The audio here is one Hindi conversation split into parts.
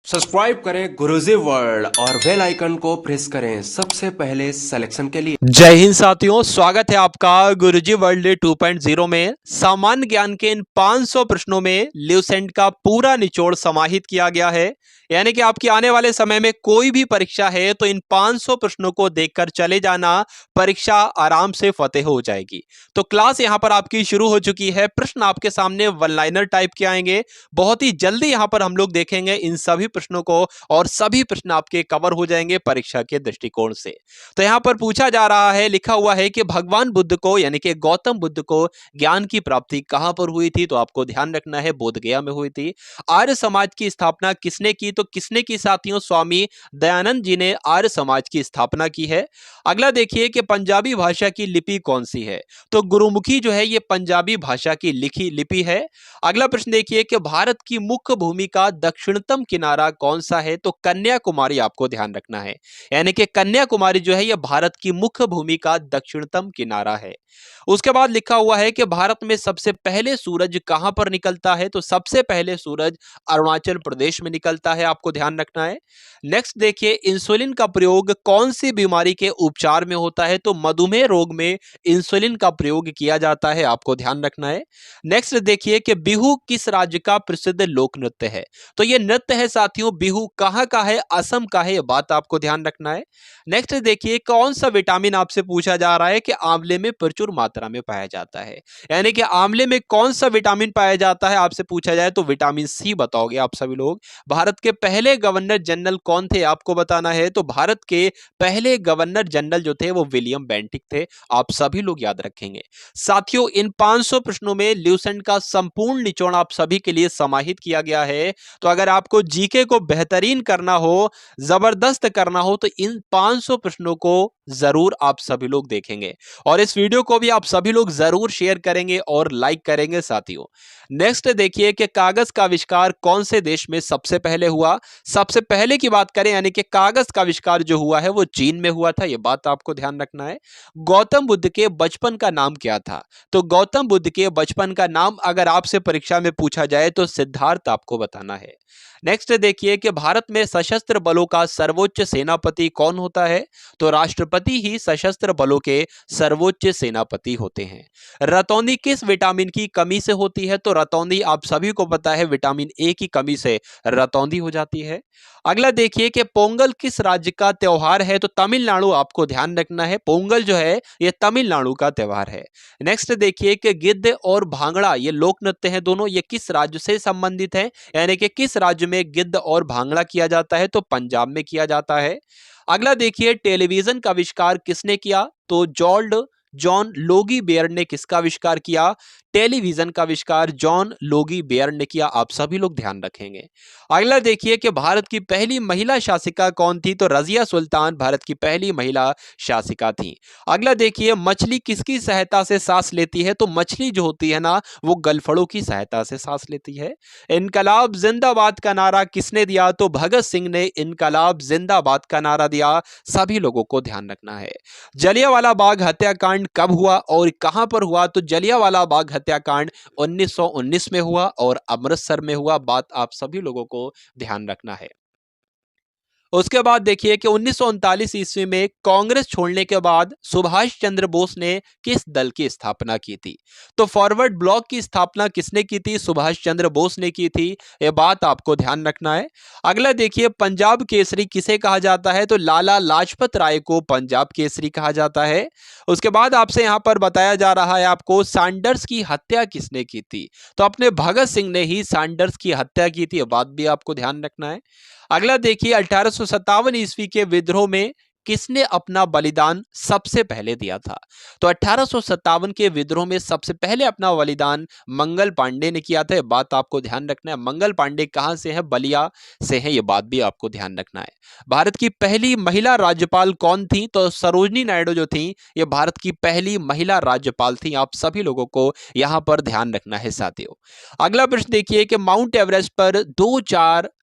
सब्सक्राइब करें गुरुजी वर्ल्ड और बेल आइकन को प्रेस करें सबसे पहले सिलेक्शन के लिए। जय हिंद साथियों, स्वागत है आपका गुरुजी वर्ल्ड 2.0 में। सामान्य ज्ञान के इन 500 प्रश्नों में ल्यूसेंट का पूरा निचोड़ समाहित किया गया है। यानी कि आपकी आने वाले समय में कोई भी परीक्षा है तो इन 500 प्रश्नों को देखकर चले जाना, परीक्षा आराम से फतेह हो जाएगी। तो क्लास यहां पर आपकी शुरू हो चुकी है। प्रश्न आपके सामने वन लाइनर टाइप के आएंगे। बहुत ही जल्दी यहां पर हम लोग देखेंगे इन सभी प्रश्नों को और सभी प्रश्न आपके कवर हो जाएंगे परीक्षा के दृष्टिकोण से। तो यहां पर पूछा जा रहा है, लिखा हुआ है कि भगवान बुद्ध को यानी कि गौतम बुद्ध को ज्ञान की प्राप्ति कहां पर हुई थी? तो आपको ध्यान रखना है बोध गया में हुई थी। आर्य समाज की स्थापना किसने की? तो किसने की साथियों? स्वामी दयानंद जी ने आर्य समाज की स्थापना की है। अगला देखिए कि पंजाबी भाषा की लिपि कौन सी है? तो गुरुमुखी जो है ये पंजाबी भाषा की लिखी लिपि है। अगला प्रश्न देखिए कि भारत की मुख्य भूमि का दक्षिणतम किनारा कौन सा है? तो कन्याकुमारी आपको ध्यान रखना है। यानी कि कन्याकुमारी जो है यह भारत की मुख्य भूमि का दक्षिणतम किनारा है। उसके बाद लिखा हुआ है कि भारत में सबसे पहले सूरज कहां पर निकलता है? तो सबसे पहले सूरज अरुणाचल प्रदेश में निकलता है, आपको ध्यान रखना है। नेक्स्ट देखिए, इंसुलिन का प्रयोग कौन सी बीमारी के उपचार में होता है? तो मधुमेह रोग में इंसुलिन का प्रयोग किया जाता है, आपको ध्यान रखना है। नेक्स्ट देखिए कि बिहू किस राज्य का प्रसिद्ध लोक नृत्य है? तो यह नृत्य है साथियों, बिहू कहां का है? असम का है, यह बात आपको ध्यान रखना है। नेक्स्ट देखिए, कौन सा विटामिन आपसे पूछा जा रहा है कि आंवले में प्रचुर मात्रा में पाया जाता है? यानी कि आंवले में कौन सा विटामिन पाया जाता है आपसे पूछा जाए तो विटामिन सी बताओगे आप सभी लोग। भारत के पहले गवर्नर जनरल कौन थे आपको बताना है? तो भारत के पहले गवर्नर जनरल जो थे वो विलियम बेंटिक थे, आप सभी लोग याद रखेंगे। साथियों, इन 500 प्रश्नों में ल्यूसेंट का संपूर्ण निचोड़ आप सभी के लिए समाहित किया गया है। तो अगर आपको जीके को बेहतरीन करना हो, जबरदस्त करना हो, तो इन 500 प्रश्नों को जरूर आप सभी लोग देखेंगे और इस वीडियो को भी आप सभी लोग जरूर शेयर करेंगे और लाइक करेंगे साथियों। नेक्स्ट देखिए कि कागज का आविष्कार कौन से देश में सबसे पहले हुआ? सबसे पहले की बात करें यानी कि कागज का आविष्कार जो हुआ है वो चीन में हुआ था, यह बात आपको ध्यान रखना है। गौतम बुद्ध के बचपन का नाम क्या था? तो गौतम बुद्ध के बचपन का नाम अगर आपसे परीक्षा में पूछा जाए तो सिद्धार्थ आपको बताना है। नेक्स्ट देखिए कि भारत में सशस्त्र बलों का सर्वोच्च सेनापति कौन होता है? तो राष्ट्रपति ही सशस्त्र बलों के सर्वोच्च सेनापति होते हैं। रतौंधी किस विटामिन की कमी से होती है? तो रतौंधी आप सभी को पता है विटामिन ए की कमी से रतौंधी हो जाती है। अगला देखिए कि पोंगल किस राज्य का त्योहार है? तो तमिलनाडु, आपको ध्यान रखना है, पोंगल जो है यह तमिलनाडु का त्योहार है। नेक्स्ट देखिए कि गिद्ध और भांगड़ा ये लोक नृत्य हैं दोनों, ये किस राज्य से संबंधित है? यानी कि किस राज्य में गिद्ध और भांगड़ा किया जाता है? तो पंजाब में किया जाता है। अगला देखिए, टेलीविजन का आविष्कार किसने किया? तो जॉर्ज जॉन लोगी बेयर ने किसका आविष्कार किया? टेलीविजन का आविष्कार जॉन लोगी बेयर ने किया, आप सभी लोग ध्यान रखेंगे। अगला देखिए कि भारत की पहली महिला शासिका कौन थी? तो रजिया सुल्तान भारत की पहली महिला शासिका थी। अगला देखिए, मछली किसकी सहायता से सांस लेती है? तो मछली जो होती है ना वो गलफड़ों की सहायता से सांस लेती है। इनकलाब जिंदाबाद का नारा किसने दिया? तो भगत सिंह ने इनकलाब जिंदाबाद का नारा दिया, सभी लोगों को ध्यान रखना है। जलियांवाला बाग हत्याकांड कब हुआ और कहां पर हुआ? तो जलियांवाला बाग हत्याकांड 1919 में हुआ और अमृतसर में हुआ, बात आप सभी लोगों को ध्यान रखना है। उसके बाद देखिए कि 1939 ईस्वी में कांग्रेस छोड़ने के बाद सुभाष चंद्र बोस ने किस दल की स्थापना की थी? तो फॉरवर्ड ब्लॉक की स्थापना किसने की थी? सुभाष चंद्र बोस ने की थी, यह बात आपको ध्यान रखना है। अगला देखिए, पंजाब केसरी किसे कहा जाता है? तो लाला लाजपत राय को पंजाब केसरी कहा जाता है। उसके बाद आपसे यहां पर बताया जा रहा है आपको सैंडर्स की हत्या किसने की थी? तो अपने भगत सिंह ने ही सैंडर्स की हत्या की थी, यह बात भी आपको ध्यान रखना है। अगला देखिए, 1857 ईस्वी के विद्रोह में किसने अपना बलिदान सबसे पहले दिया था? तो 1857 के विद्रोह में सबसे पहले अपना बलिदान मंगल पांडे ने किया था, यह बात आपको ध्यान रखना है। मंगल पांडे कहां से है? बलिया से है, यह बात भी आपको ध्यान रखना है। भारत की पहली महिला राज्यपाल कौन थी? तो सरोजनी नायडू जो थी ये भारत की पहली महिला राज्यपाल थी, आप सभी लोगों को यहां पर ध्यान रखना है साथियों। अगला प्रश्न देखिए कि माउंट एवरेस्ट पर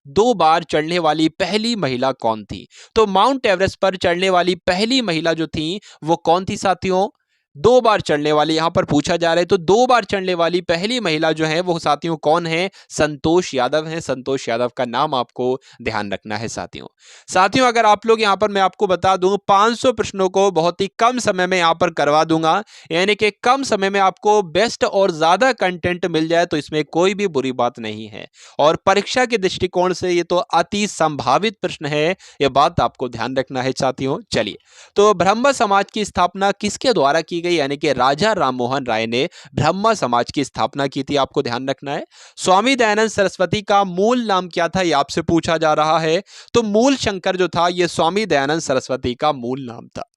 दो बार चढ़ने वाली पहली महिला कौन थी? तो माउंट एवरेस्ट पर चढ़ने वाली पहली महिला जो थी वो कौन थी साथियों? 2 बार चढ़ने वाली यहाँ पर पूछा जा रहा है, तो 2 बार चढ़ने वाली पहली महिला जो है वो साथियों कौन है? संतोष यादव है। संतोष यादव का नाम आपको ध्यान रखना है साथियों। साथियों अगर आप लोग यहाँ पर मैं आपको बता दूं 500 प्रश्नों को बहुत ही कम समय में यहाँ पर करवा दूंगा, यानी कि कम समय में आपको बेस्ट और ज्यादा कंटेंट मिल जाए तो इसमें कोई भी बुरी बात नहीं है। और परीक्षा के दृष्टिकोण से ये तो अति संभावित प्रश्न है, ये बात आपको ध्यान रखना है साथियों। चलिए, तो ब्रह्म समाज की स्थापना किसके द्वारा की गई? यानी कि राजा राममोहन राय ने ब्रह्म समाज की स्थापना की थी, आपको ध्यान रखना है। स्वामी दयानंद सरस्वती का मूल नाम क्या था, ये आपसे पूछा जा रहा है। तो मूल शंकर जो था ये स्वामी दयानंद सरस्वती का मूल नाम था।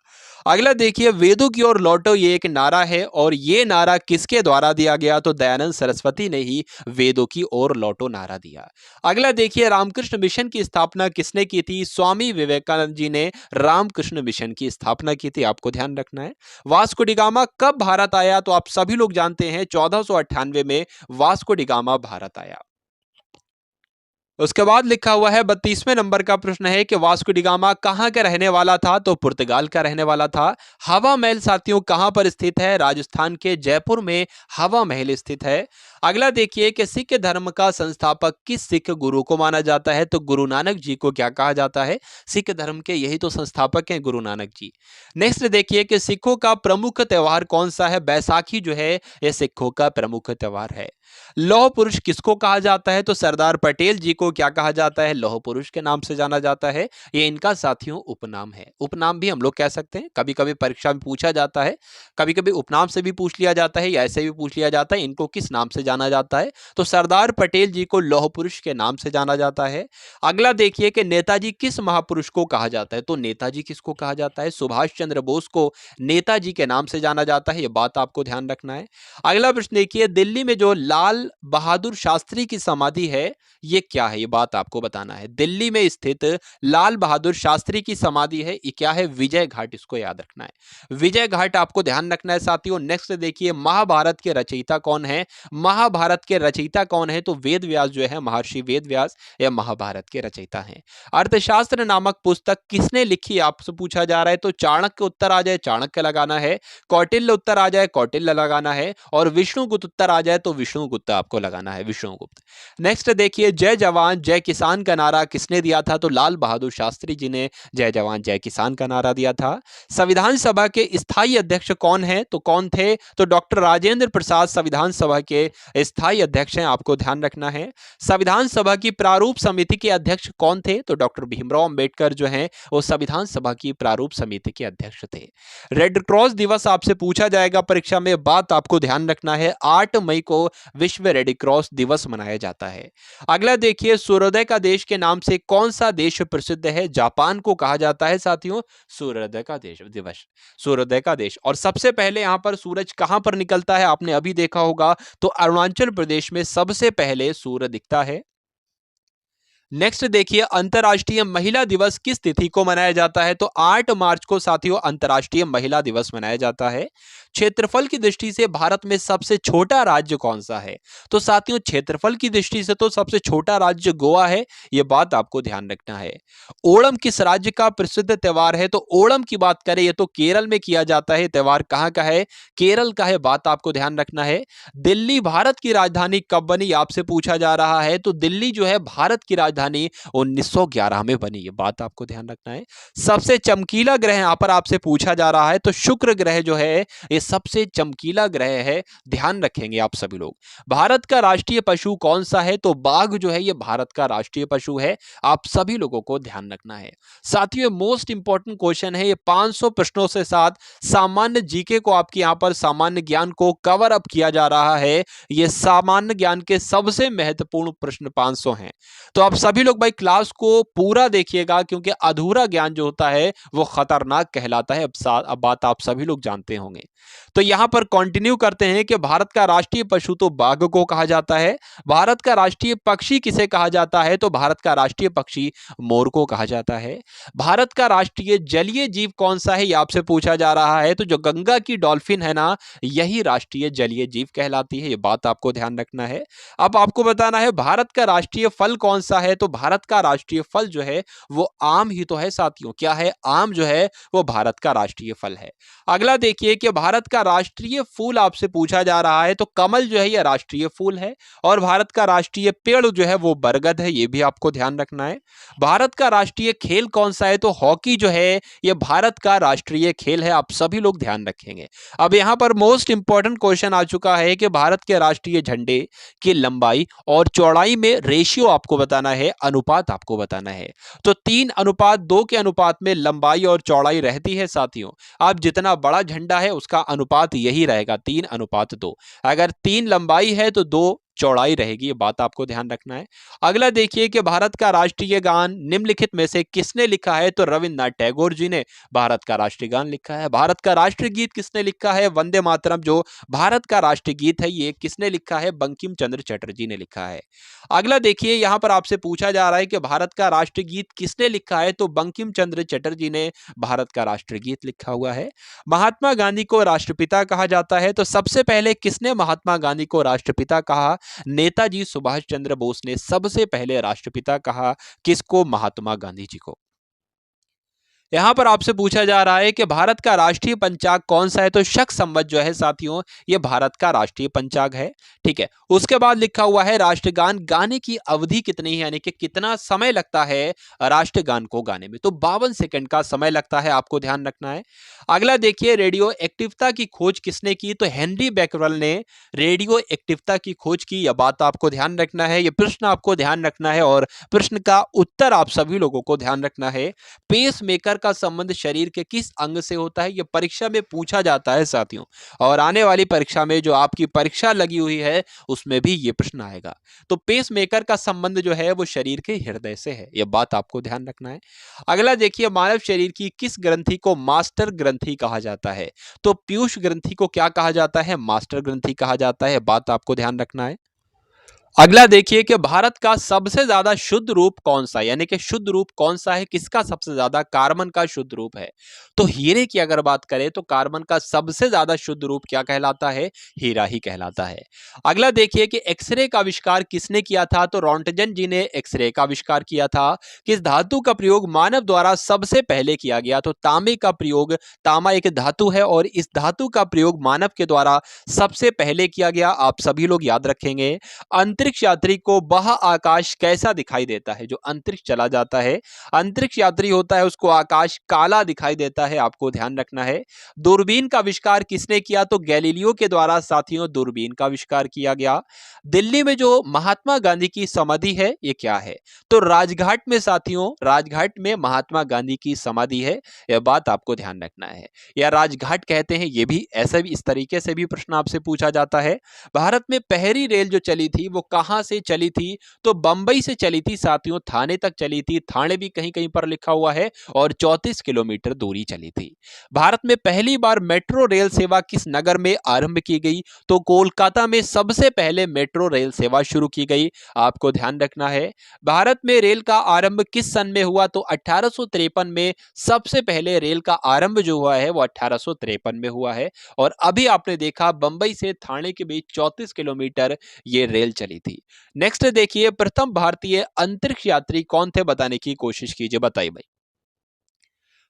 अगला देखिए, वेदों की ओर लौटो, ये एक नारा है और ये नारा किसके द्वारा दिया गया? तो दयानंद सरस्वती ने ही वेदों की ओर लौटो नारा दिया। अगला देखिए, रामकृष्ण मिशन की स्थापना किसने की थी? स्वामी विवेकानंद जी ने रामकृष्ण मिशन की स्थापना की थी, आपको ध्यान रखना है। वास्को डी गामा कब भारत आया? तो आप सभी लोग जानते हैं 1498 में वास्को डी गामा भारत आया। उसके बाद लिखा हुआ है 32वें नंबर का प्रश्न है कि वास्को डी गामा कहां का रहने वाला था? तो पुर्तगाल का रहने वाला था। हवा महल साथियों कहां पर स्थित है? राजस्थान के जयपुर में हवा महल स्थित है। अगला देखिए कि सिख धर्म का संस्थापक किस सिख गुरु को माना जाता है? तो गुरु नानक जी को क्या कहा जाता है? सिख धर्म के यही तो संस्थापक हैं, गुरु नानक जी। नेक्स्ट देखिए कि सिखों का प्रमुख त्योहार कौन सा है? बैसाखी जो है यह सिखों का प्रमुख त्योहार है। लौह पुरुष किसको कहा जाता है? तो सरदार पटेल जी को क्या कहा जाता है? लौह पुरुष के नाम से जाना जाता है। ये इनका साथियों उपनाम है। उपनाम भी हम लोग कह सकते हैं, कभी कभी परीक्षा में पूछा जाता है, कभी कभी उपनाम से भी पूछ लिया जाता है या ऐसे भी पूछ लिया जाता है इनको किस नाम से जाना जाता है। तो सरदार पटेल जी को लौह पुरुष के नाम से जाना जाता है। अगला देखिए कि नेताजी किस महापुरुष को कहा जाता है? तो नेताजी किसको कहा जाता है? सुभाष चंद्र बोस को नेताजी के नाम से जाना जाता है, यह बात आपको ध्यान रखना है। अगला प्रश्न देखिए, दिल्ली में जो लाल बहादुर शास्त्री की समाधि है ये क्या है? ये बात आपको बताना है। दिल्ली में स्थित लाल बहादुर शास्त्री की समाधि है, ये क्या है? विजय घाट, इसको याद रखना है। विजय घाट आपको ध्यान रखना है साथियों। नेक्स्ट देखिए, महाभारत के रचयिता कौन है? महाभारत के रचयिता कौन है? तो वेद व्यास जो है, महर्षि वेद व्यास या महाभारत के रचयिता हैं। अर्थशास्त्र नामक पुस्तक किसने लिखी आपसे पूछा जा रहा है? तो चाणक्य उत्तर आ जाए चाणक्य लगाना है, कौटिल्य उत्तर आ जाए कौटिल्य लगाना है, और विष्णुगुप्त उत्तर आ जाए तो विष्णुगुप्त आपको लगाना है, विष्णुगुप्त। नेक्स्ट देखिए, जय जवान जय किसान का नारा किसने दिया था? तो लाल बहादुर शास्त्री जी ने जय जवान जय किसान का नारा दिया था। संविधान सभा के स्थायी अध्यक्ष कौन है? तो कौन थे? तो डॉक्टर राजेंद्र प्रसाद संविधान सभा के स्थायी अध्यक्ष हैं, आपको ध्यान रखना है। संविधान सभा की प्रारूप समिति के अध्यक्ष कौन थे? तो डॉक्टर भीमराव अंबेडकर जो हैं वो संविधान सभा की प्रारूप समिति के अध्यक्ष थे। रेड क्रॉस दिवस आपसे पूछा जाएगा परीक्षा में, बात आपको ध्यान रखना है। 8 मई को विश्व रेड क्रॉस दिवस मनाया जाता है। अगला देखिए, सूर्योदय का देश के नाम से कौन सा देश प्रसिद्ध है? जापान को कहा जाता है साथियों सूर्योदय का देश दिवस, सूर्योदय का देश। और सबसे पहले यहां पर सूरज कहां पर निकलता है? आपने अभी देखा होगा, तो अरुणाचल प्रदेश में सबसे पहले सूर्य दिखता है। नेक्स्ट देखिए, अंतर्राष्ट्रीय महिला दिवस किस तिथि को मनाया जाता है? तो 8 मार्च को साथियों अंतर्राष्ट्रीय महिला दिवस मनाया जाता है। क्षेत्रफल की दृष्टि से भारत में सबसे छोटा राज्य कौन सा है? तो साथियों क्षेत्रफल की दृष्टि से तो सबसे छोटा राज्य गोवा है, यह बात आपको ध्यान रखना है। ओणम किस राज्य का प्रसिद्ध त्योहार है? तो ओणम की बात करें ये तो केरल में किया जाता है। त्योहार कहां का है? केरल का है, बात आपको ध्यान रखना है। दिल्ली भारत की राजधानी कब बनी आपसे पूछा जा रहा है? तो दिल्ली जो है भारत की राजधानी 1911 में बनी, ये बात आपको ध्यान रखना है। सबसे चमकीला ग्रह यहां पर आपसे पूछा जा रहा है, तो शुक्र ग्रह जो है ये सबसे चमकीला ग्रह है, ध्यान रखेंगे आप सभी लोग। भारत का राष्ट्रीय पशु कौन सा है? तो बाघ जो है ये भारत का राष्ट्रीय पशु है, आप सभी लोगों को ध्यान रखना है। साथियों मोस्ट इंपॉर्टेंट क्वेश्चन है, ये 500 प्रश्नों से साथ सामान्य जीके को आपके यहां पर सामान्य ज्ञान को कवर अप किया जा रहा है। ये सामान्य ज्ञान के सबसे महत्वपूर्ण प्रश्न 500 हैं, तो आप सभी लोग भाई क्लास को पूरा देखिएगा, क्योंकि अधूरा ज्ञान जो होता है वो खतरनाक कहलाता है। अब बात आप सभी लोग जानते होंगे। तो यहां पर कंटिन्यू करते हैं कि भारत का राष्ट्रीय पशु तो बाघ को कहा जाता है। भारत का राष्ट्रीय पक्षी किसे कहा जाता है? तो भारत का राष्ट्रीय पक्षी मोर को कहा जाता है। भारत का राष्ट्रीय जलीय जीव कौन सा है, यह आपसे पूछा जा रहा है। तो जो गंगा की डॉल्फिन है ना, यही राष्ट्रीय जलीय जीव कहलाती है, यह बात आपको ध्यान रखना है। अब आपको बताना है भारत का राष्ट्रीय फल कौन सा है? तो भारत का राष्ट्रीय फल जो है वो आम ही तो है साथियों। क्या है? आम जो है वो भारत का राष्ट्रीय फल है। अगला देखिए कि भारत का राष्ट्रीय फूल आपसे पूछा जा रहा है, तो कमल जो है ये राष्ट्रीय फूल है और भारत का राष्ट्रीय पेड़ जो है वो बरगद है, ये भी आपको ध्यान रखना है। भारत का राष्ट्रीय खेल कौन सा है? तो हॉकी जो है ये भारत का राष्ट्रीय खेल है, आप सभी लोग ध्यान रखेंगे। अब यहां पर मोस्ट इंपॉर्टेंट क्वेश्चन आ चुका है कि भारत के राष्ट्रीय झंडे की लंबाई और चौड़ाई में रेशियो आपको बताना है, अनुपात आपको बताना है। तो 3:2 के अनुपात में लंबाई और चौड़ाई रहती है साथियों। अब जितना बड़ा झंडा है उसका अनुपात यही रहेगा, 3:2। अगर 3 लंबाई है तो 2 चौड़ाई रहेगी, ये बात आपको ध्यान रखना है। अगला देखिए कि भारत का राष्ट्रीय गान निम्नलिखित में से किसने लिखा है? तो रविन्द्रनाथ टैगोर जी ने भारत का राष्ट्रीय गान लिखा है। भारत का राष्ट्रीय गीत किसने लिखा है? वंदे मातरम जो भारत का राष्ट्रीय गीत है ये किसने लिखा है? बंकिम चंद्र चटर्जी ने लिखा है। अगला देखिए यहां पर आपसे पूछा जा रहा है कि भारत का राष्ट्रीय गीत किसने लिखा है? तो बंकिम चंद्र चटर्जी ने भारत का राष्ट्रीय गीत लिखा हुआ है। महात्मा गांधी को राष्ट्रपिता कहा जाता है, तो सबसे पहले किसने महात्मा गांधी को राष्ट्रपिता कहा? नेताजी सुभाष चंद्र बोस ने सबसे पहले राष्ट्रपिता कहा। किसको? महात्मा गांधी जी को। यहां पर आपसे पूछा जा रहा है कि भारत का राष्ट्रीय पंचांग कौन सा है? तो शक संवत जो है साथियों ये भारत का राष्ट्रीय पंचांग है। ठीक है, उसके बाद लिखा हुआ है राष्ट्रगान गाने की अवधि कितनी है, यानी कि कितना समय लगता है राष्ट्रगान को गाने में? तो 52 सेकंड का समय लगता है, आपको ध्यान रखना है। अगला देखिए रेडियो एक्टिवता की खोज किसने की? तो हेनरी बैकरल ने रेडियो एक्टिवता की खोज की, यह बात आपको ध्यान रखना है। यह प्रश्न आपको ध्यान रखना है और प्रश्न का उत्तर आप सभी लोगों को ध्यान रखना है। पेस मेकर का संबंध शरीर के किस अंग से होता है? यह परीक्षा में पूछा जाता है साथियों, और आने वाली परीक्षा में जो आपकी परीक्षा लगी हुई है उसमें भी यह प्रश्न आएगा। तो पेस मेकर का संबंध जो है वो शरीर के हृदय से है, यह बात आपको ध्यान रखना है। अगला देखिए मानव शरीर की किस ग्रंथि को मास्टर ग्रंथि कहा जाता है? तो पीयूष ग्रंथि को क्या कहा जाता है? मास्टर ग्रंथि कहा जाता है, बात आपको ध्यान रखना है। अगला देखिए कि भारत का सबसे ज्यादा शुद्ध रूप कौन सा है, यानी कि शुद्ध रूप कौन सा है, किसका सबसे ज्यादा? कार्बन का शुद्ध रूप है। तो हीरे की अगर बात करें तो कार्बन का सबसे ज्यादा शुद्ध रूप क्या कहलाता है? हीरा ही कहलाता है। अगला देखिए कि एक्सरे का आविष्कार किसने किया था? तो रॉन्टजन जी ने एक्सरे का आविष्कार किया था। किस धातु का प्रयोग मानव द्वारा सबसे पहले किया गया? तो तांबे का प्रयोग, तांबा एक धातु है और इस धातु का प्रयोग मानव के द्वारा सबसे पहले किया गया, आप सभी लोग याद रखेंगे। अंतरिक्ष यात्री को बाह्य आकाश कैसा दिखाई देता है? जो अंतरिक्ष चला जाता है, अंतरिक्ष यात्री होता है, उसको आकाश काला दिखाई देता है, आपको ध्यान रखना है। दूरबीन का आविष्कार किसने किया? तो गैलीलियो के द्वारा साथियों दूरबीन का आविष्कार किया गया। दिल्ली में जो महात्मा गांधी की समाधि है ये क्या है? तो राजघाट में साथियों, राजघाट में महात्मा गांधी की समाधि है, यह बात आपको ध्यान रखना है। या राजघाट कहते हैं, ये भी ऐसे भी इस तरीके से भी प्रश्न आपसे पूछा जाता है। भारत में पहली रेल जो चली थी वो कहां से चली थी? तो बंबई से चली थी साथियों, थाने तक चली थी, थाने भी कहीं कहीं पर लिखा हुआ है, और 34 किलोमीटर दूरी चली थी। भारत में पहली बार मेट्रो रेल सेवा किस नगर में आरंभ की गई? तो कोलकाता में सबसे पहले मेट्रो रेल सेवा शुरू की गई, आपको ध्यान रखना है। भारत में रेल का आरंभ किस सन में हुआ? तो 1853 में सबसे पहले रेल का आरंभ जो हुआ है वो 1853 में हुआ है। और अभी आपने देखा बंबई से थाने के बीच 34 किलोमीटर ये रेल चली थी। नेक्स्ट देखिए प्रथम भारतीय अंतरिक्ष यात्री कौन थे? बताने की कोशिश कीजिए, बताइए भाई।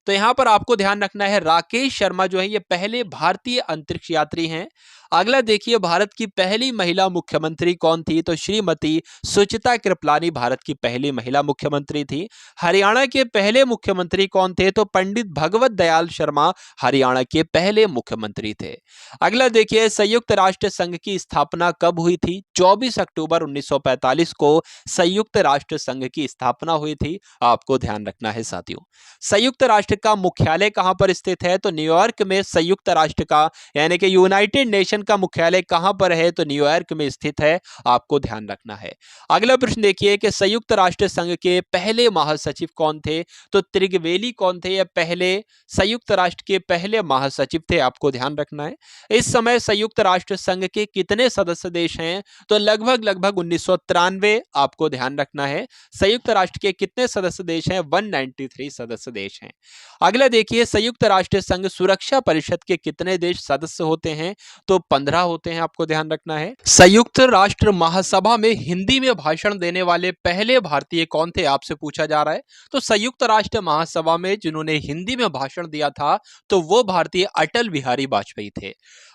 तो यहां पर आपको ध्यान रखना है राकेश शर्मा जो है ये पहले भारतीय अंतरिक्ष यात्री हैं। अगला देखिए भारत की पहली महिला मुख्यमंत्री कौन थी? तो श्रीमती सुचिता कृपलानी भारत की पहली महिला मुख्यमंत्री थी। हरियाणा के पहले मुख्यमंत्री कौन थे? तो पंडित भगवत दयाल शर्मा हरियाणा के पहले मुख्यमंत्री थे। अगला देखिए संयुक्त राष्ट्र संघ की स्थापना कब हुई थी? 24 अक्टूबर 1945 को संयुक्त राष्ट्र संघ की स्थापना हुई थी, आपको ध्यान रखना है साथियों। संयुक्त राष्ट्र का मुख्यालय कहां पर स्थित है? तो न्यूयॉर्क में संयुक्त राष्ट्र का यानी कि यूनाइटेड नेशन का मुख्यालय कहां पर है? तो न्यूयॉर्क में स्थित है, आपको ध्यान रखना है। अगला प्रश्न देखिए कि संयुक्त राष्ट्र संघ के पहले महासचिव कौन थे? तो त्रिगवेली कौन थे? या पहले संयुक्त राष्ट्र के पहले महासचिव थे, आपको ध्यान रखना है। इस समय संयुक्त राष्ट्र संघ के कितने सदस्य देश हैं? तो लगभग 1993, आपको ध्यान रखना है। संयुक्त राष्ट्र के कितने सदस्य देश हैं? 193 सदस्य देश हैं। अगला देखिए संयुक्त राष्ट्र संघ सुरक्षा परिषद के कितने देश सदस्य होते हैं? तो 15 होते हैं, आपको ध्यान रखना है। संयुक्त राष्ट्र महासभा में हिंदी में भाषण देने वाले पहले भारतीय कौन थे, आपसे पूछा जा रहा है। तो संयुक्त राष्ट्र महासभा में जिन्होंने हिंदी में भाषण दिया था तो वो भारतीय अटल बिहारी वाजपेयी थे।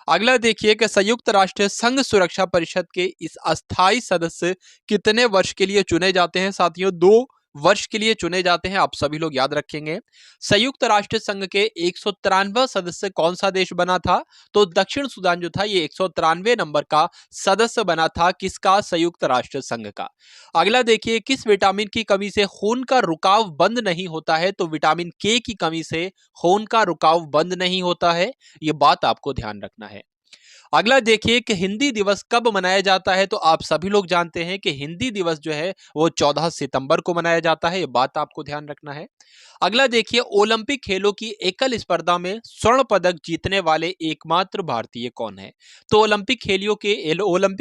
अगला देखिए कि संयुक्त राष्ट्र संघ सुरक्षा परिषद के इस अस्थायी सदस्य कितने वर्ष के लिए चुने जाते हैं साथियों? 2 वर्ष के लिए चुने जाते हैं, आप सभी लोग याद रखेंगे। संयुक्त राष्ट्र संघ के 193वां सदस्य कौन सा देश बना था? तो दक्षिण सूडान जो था ये 193 नंबर का सदस्य बना था, किसका? संयुक्त राष्ट्र संघ का। अगला देखिए, किस विटामिन की कमी से खून का रुकाव बंद नहीं होता है? तो विटामिन के की कमी से खून का रुकाव बंद नहीं होता है, ये बात आपको ध्यान रखना है। अगला देखिए कि हिंदी दिवस कब मनाया जाता है? तो आप सभी लोग जानते हैं कि हिंदी दिवस जो है वो 14 सितंबर को मनाया जाता है, ये बात आपको ध्यान रखना है। अगला देखिए, ओलंपिक खेलों की एकल स्पर्धा में स्वर्ण पदक जीतने वाले एकमात्र भारतीय कौन है? तो ओलंपिक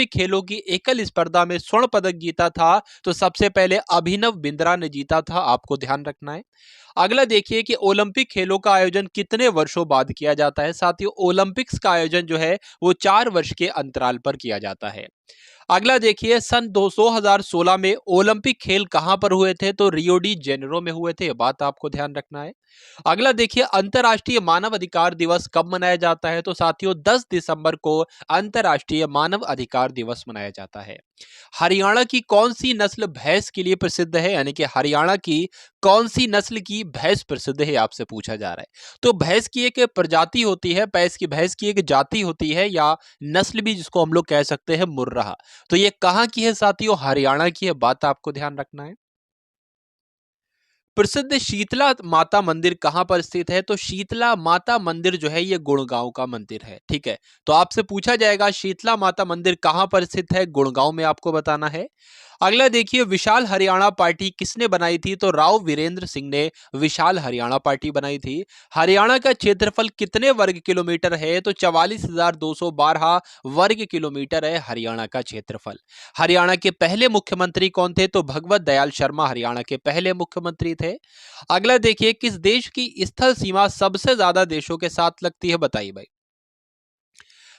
खेलों की एकल स्पर्धा में स्वर्ण पदक जीता था तो सबसे पहले अभिनव बिंद्रा ने जीता था, आपको ध्यान रखना है। अगला देखिए कि ओलंपिक खेलों का आयोजन कितने वर्षों बाद किया जाता है? साथियों, ओलंपिक्स का आयोजन जो है वो 4 वर्ष के अंतराल पर किया जाता है। अगला देखिए, सन 2016 में ओलंपिक खेल कहां पर हुए थे? तो रियो डी जेनेरो में हुए थे, बात आपको ध्यान रखना है। अगला देखिए, अंतर्राष्ट्रीय मानव अधिकार दिवस कब मनाया जाता है? तो साथियों 10 दिसंबर को अंतर्राष्ट्रीय मानव अधिकार दिवस मनाया जाता है। हरियाणा की कौन सी नस्ल भैंस के लिए प्रसिद्ध है? यानी कि हरियाणा की कौन सी नस्ल की भैंस प्रसिद्ध है, आपसे पूछा जा रहा है। तो भैंस की एक प्रजाति होती है, भैंस की एक जाति होती है या नस्ल भी जिसको हम लोग कह सकते हैं मुर्राह। तो ये कहां की है साथियों? हरियाणा की है, बात आपको ध्यान रखना है। प्रसिद्ध शीतला माता मंदिर कहां पर स्थित है? तो शीतला माता मंदिर जो है ये गुड़गांव का मंदिर है, ठीक है। तो आपसे पूछा जाएगा शीतला माता मंदिर कहां पर स्थित है? गुड़गांव में आपको बताना है। अगला देखिए, विशाल हरियाणा पार्टी किसने बनाई थी? तो राव वीरेंद्र सिंह ने विशाल हरियाणा पार्टी बनाई थी। हरियाणा का क्षेत्रफल कितने वर्ग किलोमीटर है? तो 44,212 वर्ग किलोमीटर है हरियाणा का क्षेत्रफल। हरियाणा के पहले मुख्यमंत्री कौन थे? तो भगवत दयाल शर्मा हरियाणा के पहले मुख्यमंत्री थे। अगला देखिए, किस देश की स्थल सीमा सबसे ज्यादा देशों के साथ लगती है? बताइए भाई।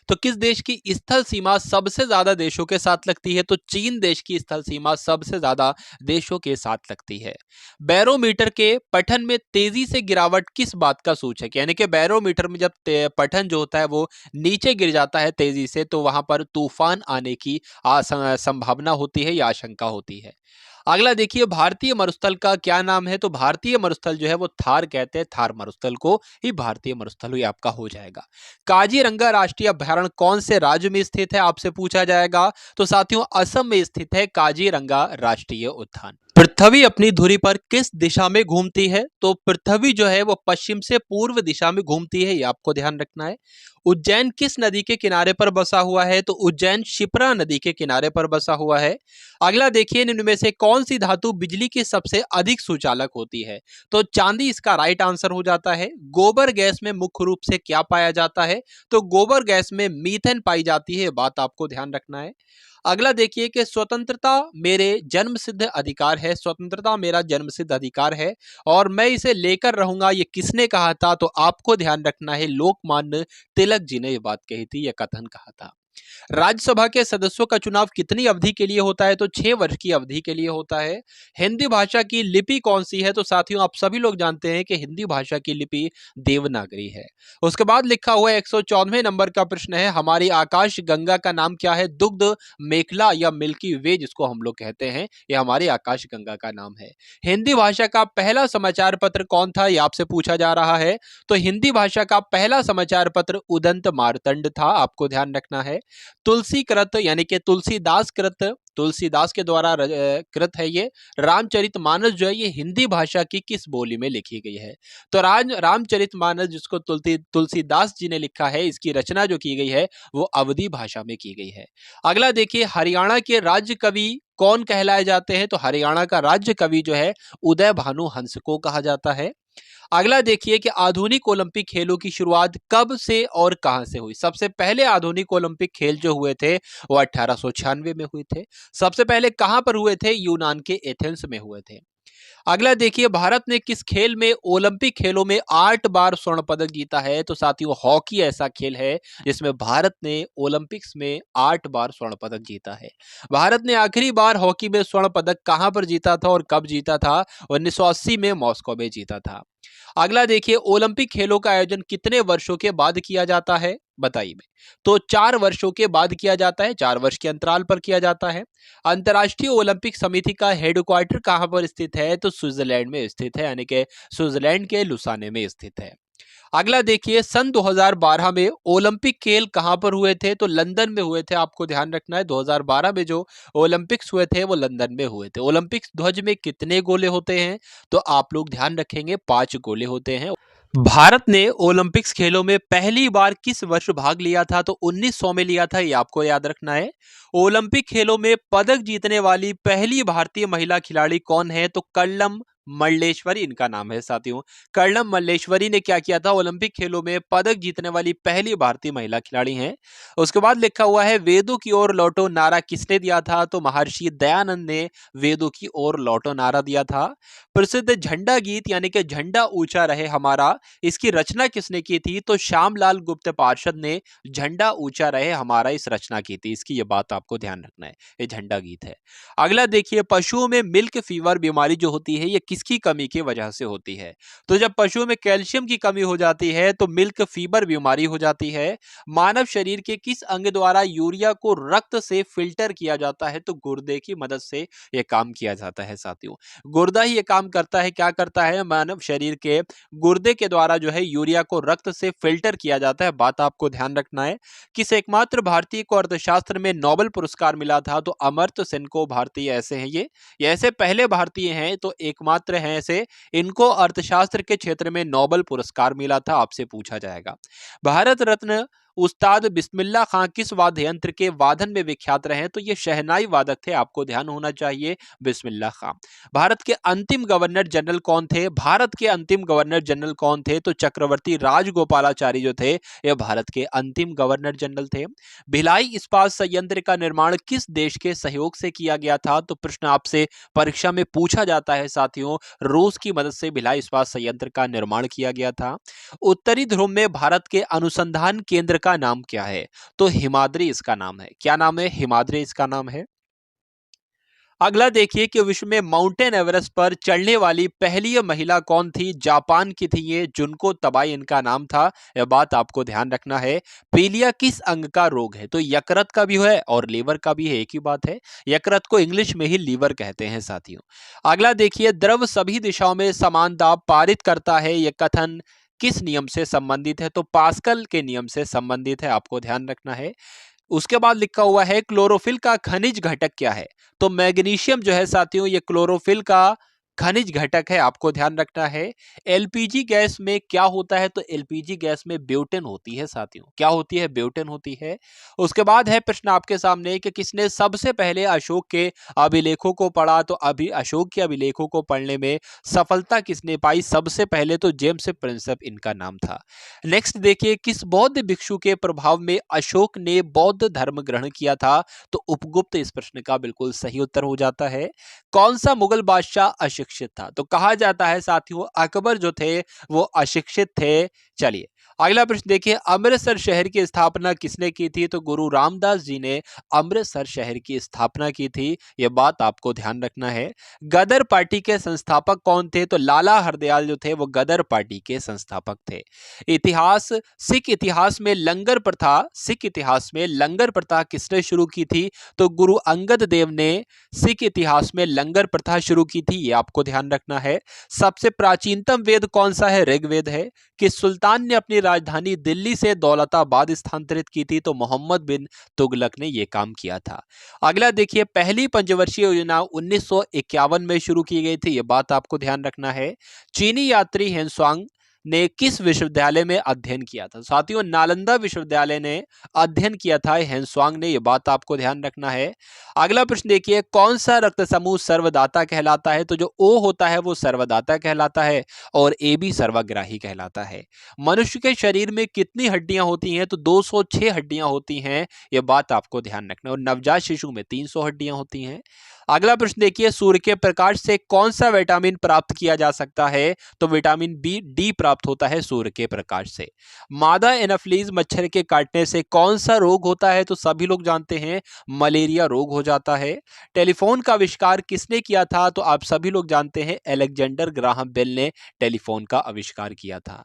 तो किस देश की स्थल सीमा सबसे ज्यादा देशों के साथ लगती है? तो चीन देश की स्थल सीमा सबसे ज्यादा देशों के साथ लगती है। बैरोमीटर के पठन में तेजी से गिरावट किस बात का सूचक है? यानी कि बैरोमीटर में जब पठन जो होता है वो नीचे गिर जाता है तेजी से तो वहां पर तूफान आने की संभावना होती है या आशंका होती है। अगला देखिए, भारतीय मरुस्थल का क्या नाम है? तो भारतीय मरुस्थल जो है वो थार कहते हैं, थार मरुस्थल को ही भारतीय मरुस्थल हुई आपका हो जाएगा। काजीरंगा राष्ट्रीय अभयारण्य कौन से राज्य में स्थित है, आपसे पूछा जाएगा। तो साथियों असम में स्थित है काजीरंगा राष्ट्रीय उद्यान। पृथ्वी अपनी धुरी पर किस दिशा में घूमती है? तो पृथ्वी जो है वो पश्चिम से पूर्व दिशा में घूमती है, ये आपको ध्यान रखना है। उज्जैन किस नदी के किनारे पर बसा हुआ है? तो उज्जैन शिप्रा नदी के किनारे पर बसा हुआ है। अगला देखिए, निम्न में से कौन सी धातु बिजली की सबसे अधिक सुचालक होती है? तो चांदी इसका राइट आंसर हो जाता है। गोबर गैस में मुख्य रूप से क्या पाया जाता है? तो गोबर गैस में मीथेन पाई जाती है, बात आपको ध्यान रखना है। अगला देखिए कि स्वतंत्रता मेरे जन्मसिद्ध अधिकार है, स्वतंत्रता मेरा जन्मसिद्ध अधिकार है और मैं इसे लेकर रहूंगा, ये किसने कहा था? तो आपको ध्यान रखना है लोकमान्य तिलक जी ने ये बात कही थी, यह कथन कहा था। राज्यसभा के सदस्यों का चुनाव कितनी अवधि के लिए होता है? तो 6 वर्ष की अवधि के लिए होता है। हिंदी भाषा की लिपि कौन सी है? तो साथियों आप सभी लोग जानते हैं कि हिंदी भाषा की लिपि देवनागरी है। उसके बाद लिखा हुआ 114वें नंबर का प्रश्न है, हमारी आकाश गंगा का नाम क्या है? दुग्ध मेखला या मिल्की वे जिसको हम लोग कहते हैं, यह हमारी आकाश गंगा का नाम है। हिंदी भाषा का पहला समाचार पत्र कौन था? यह आपसे पूछा जा रहा है। तो हिंदी भाषा का पहला समाचार पत्र उदंत मार्तंड था, आपको ध्यान रखना है। तुलसी कृत यानी कि तुलसीदास कृत, तुलसीदास के द्वारा कृत है ये। रामचरितमानस जो है ये हिंदी भाषा की किस बोली में लिखी गई है? तो रामचरितमानस जिसको तुलसीदास जी ने लिखा है, इसकी रचना जो की गई है वो अवधी भाषा में की गई है। अगला देखिए, हरियाणा के राज्य कवि कौन कहलाए जाते हैं? तो हरियाणा का राज्य कवि जो है उदय भानु हंस को कहा जाता है। अगला देखिए कि आधुनिक ओलंपिक खेलों की शुरुआत कब से और कहां से हुई? सबसे पहले आधुनिक ओलंपिक खेल जो हुए थे वो 1896 में हुए थे। सबसे पहले कहां पर हुए थे? यूनान के एथेंस में हुए थे। अगला देखिए, भारत ने किस खेल में ओलंपिक खेलों में 8 बार स्वर्ण पदक जीता है? तो साथियों, हॉकी ऐसा खेल है जिसमें भारत ने ओलंपिक्स में 8 बार स्वर्ण पदक जीता है। भारत ने आखिरी बार हॉकी में स्वर्ण पदक कहां पर जीता था और कब जीता था? 1980 में मॉस्को में जीता था। अगला देखिए, ओलंपिक खेलों का आयोजन कितने वर्षों के बाद किया जाता है? बताइए। तो 4 वर्षों के बाद किया जाता है, 4 वर्ष के अंतराल पर किया जाता है। अंतर्राष्ट्रीय ओलंपिक समिति का हेडक्वार्टर कहां पर स्थित है? तो स्विट्जरलैंड में स्थित है, यानी कि स्विट्जरलैंड के लुसाने में स्थित है। अगला देखिए, सन 2012 में ओलंपिक खेल कहां पर हुए थे? तो लंदन में हुए थे। आपको ध्यान रखना है, 2012 में जो ओलंपिक्स हुए थे वो लंदन में हुए थे। ओलंपिक्स ध्वज में कितने गोले होते हैं? तो आप लोग ध्यान रखेंगे, 5 गोले होते हैं। भारत ने ओलंपिक्स खेलों में पहली बार किस वर्ष भाग लिया था? तो 1900 में लिया था, ये आपको याद रखना है। ओलंपिक खेलों में पदक जीतने वाली पहली भारतीय महिला खिलाड़ी कौन है? तो कर्णम मल्लेश्वरी इनका नाम है साथियों। कर्णम मल्लेश्वरी ने क्या किया था? ओलंपिक खेलों में पदक जीतने वाली पहली भारतीय महिला खिलाड़ी हैं। उसके बाद लिखा हुआ है, वेदों की ओर लौटो नारा किसने दिया था? तो महर्षि दयानंद ने वेदों की ओर लौटो नारा दिया था। प्रसिद्ध झंडा गीत यानी कि झंडा ऊंचा रहे हमारा, इसकी रचना किसने की थी? तो श्यामलाल गुप्त पार्षद ने झंडा ऊंचा रहे हमारा इस रचना की थी। इसकी ये बात आपको ध्यान रखना है, ये झंडा गीत है। अगला देखिए, पशुओं में मिल्क फीवर बीमारी जो होती है ये किसकी कमी की वजह से होती है? तो जब पशुओं में कैल्शियम की कमी हो जाती है तो मिल्क फीवर बीमारी हो जाती है। मानव शरीर के किस अंग द्वारा यूरिया को रक्त से फिल्टर किया जाता है? तो गुर्दे की मदद से यह काम किया जाता है साथियों। गुर्दा ही ये काम करता है। क्या करता है? मानव शरीर के गुर्दे के द्वारा जो है यूरिया को रक्त से फिल्टर किया जाता है। बात आपको ध्यान रखना है। किस एकमात्र भारतीय को अर्थशास्त्र में नोबेल पुरस्कार मिला था? तो अमर्त्य सेन को भारतीय ऐसे हैं ये ऐसे पहले भारतीय हैं, तो एकमात्र हैं ऐसे, इनको अर्थशास्त्र के क्षेत्र में नोबेल पुरस्कार मिला था। आपसे पूछा जाएगा। भारत रत्न उस्ताद बिस्मिल्लाह खां किस वाद्य यंत्र के वादन में विख्यात रहे? तो ये शहनाई वादक थे। आपको ध्यान होना चाहिए, बिस्मिल्लाह खां। भारत के अंतिम गवर्नर जनरल कौन थे? भारत के अंतिम गवर्नर जनरल कौन थे? तो चक्रवर्ती राजगोपालाचारी जो थे ये भारत के अंतिम गवर्नर जनरल थे। भिलाई इस्पात संयंत्र का निर्माण किस देश के सहयोग से किया गया था? तो प्रश्न आपसे परीक्षा में पूछा जाता है साथियों। रूस की मदद से भिलाई इस्पात संयंत्र का निर्माण किया गया था। उत्तरी ध्रुव में भारत के अनुसंधान केंद्र का नाम क्या है? तो हिमाद्री इसका नाम है। क्या नाम है? हिमाद्री इसका नाम है। अगला देखिए कि विश्व में माउंटेन एवरेस्ट पर चढ़ने वाली पहली महिला कौन थी? जापान की थी ये, जुनको तबाई इनका नाम था। यह बात आपको ध्यान रखना है। पीलिया किस अंग का रोग है? तो यकृत का भी है और लीवर का भी है, एक ही बात है। यकृत को इंग्लिश में ही लीवर कहते हैं साथियों। अगला देखिए, द्रव सभी दिशाओं में समान दाब पारित करता है, यह कथन किस नियम से संबंधित है? तो पास्कल के नियम से संबंधित है। आपको ध्यान रखना है। उसके बाद लिखा हुआ है, क्लोरोफिल का खनिज घटक क्या है? तो मैग्नीशियम जो है साथियों ये क्लोरोफिल का खनिज घटक है। आपको ध्यान रखना है। एलपीजी गैस में क्या होता है? तो एलपीजी गैस में ब्यूटेन होती है साथियों। क्या होती है? ब्यूटेन होती है। उसके बाद है प्रश्न आपके सामने कि किसने सबसे पहले अशोक के अभिलेखों को पढ़ा? तो अभी अशोक के अभिलेखों को पढ़ने में सफलता किसने पाई सबसे पहले? तो जेम्स प्रिंसेप इनका नाम था। नेक्स्ट देखिए, किस बौद्ध भिक्षु के प्रभाव में अशोक ने बौद्ध धर्म ग्रहण किया था? तो उपगुप्त इस प्रश्न का बिल्कुल सही उत्तर हो जाता है। कौन सा मुगल बादशाह अशिक्षित था? तो कहा जाता है साथियों अकबर जो थे वो अशिक्षित थे। चलिए अगला प्रश्न देखिए, अमृतसर शहर की स्थापना किसने की थी? तो गुरु रामदास जी ने अमृतसर शहर की स्थापना की थी। यह बात आपको ध्यान रखना है। गदर पार्टी के संस्थापक कौन थे? तो लाला हरदयाल जो थे वो गदर पार्टी के संस्थापक थे। इतिहास, सिख इतिहास में लंगर प्रथा, सिख इतिहास में लंगर प्रथा किसने शुरू की थी? तो गुरु अंगद देव ने सिख इतिहास में लंगर प्रथा शुरू की थी। ये आपको ध्यान रखना है। सबसे प्राचीनतम वेद कौन सा है? ऋग्वेद है। किस सुल्तान ने अपनी राजधानी दिल्ली से दौलताबाद स्थानांतरित की थी? तो मोहम्मद बिन तुगलक ने यह काम किया था। अगला देखिए, पहली पंचवर्षीय योजना 1951 में शुरू की गई थी। यह बात आपको ध्यान रखना है। चीनी यात्री हेनसुआंग ने किस विश्वविद्यालय में अध्ययन किया था? साथियों, नालंदा विश्वविद्यालय ने अध्ययन किया था हेनस्वांग ने, यह बात आपको ध्यान रखना है। अगला प्रश्न देखिए, कौन सा रक्त समूह सर्वदाता कहलाता है? तो जो ओ होता है वो सर्वदाता कहलाता है और ए भी सर्वग्राही कहलाता है। मनुष्य के शरीर में कितनी हड्डियां होती हैं? तो 206 हड्डियां होती हैं, यह बात आपको ध्यान रखना है। और नवजात शिशु में 300 हड्डियां होती हैं। अगला प्रश्न देखिए, सूर्य के प्रकाश से कौन सा विटामिन प्राप्त किया जा सकता है? तो विटामिन बी डी प्राप्त होता है सूर्य के प्रकाश से। मादा एनाफ्लीज मच्छर के काटने से कौन सा रोग होता है? तो सभी लोग जानते हैं, मलेरिया रोग हो जाता है। टेलीफोन का आविष्कार किसने किया था? तो आप सभी लोग जानते हैं, अलेक्जेंडर ग्राहम बेल ने टेलीफोन का आविष्कार किया था।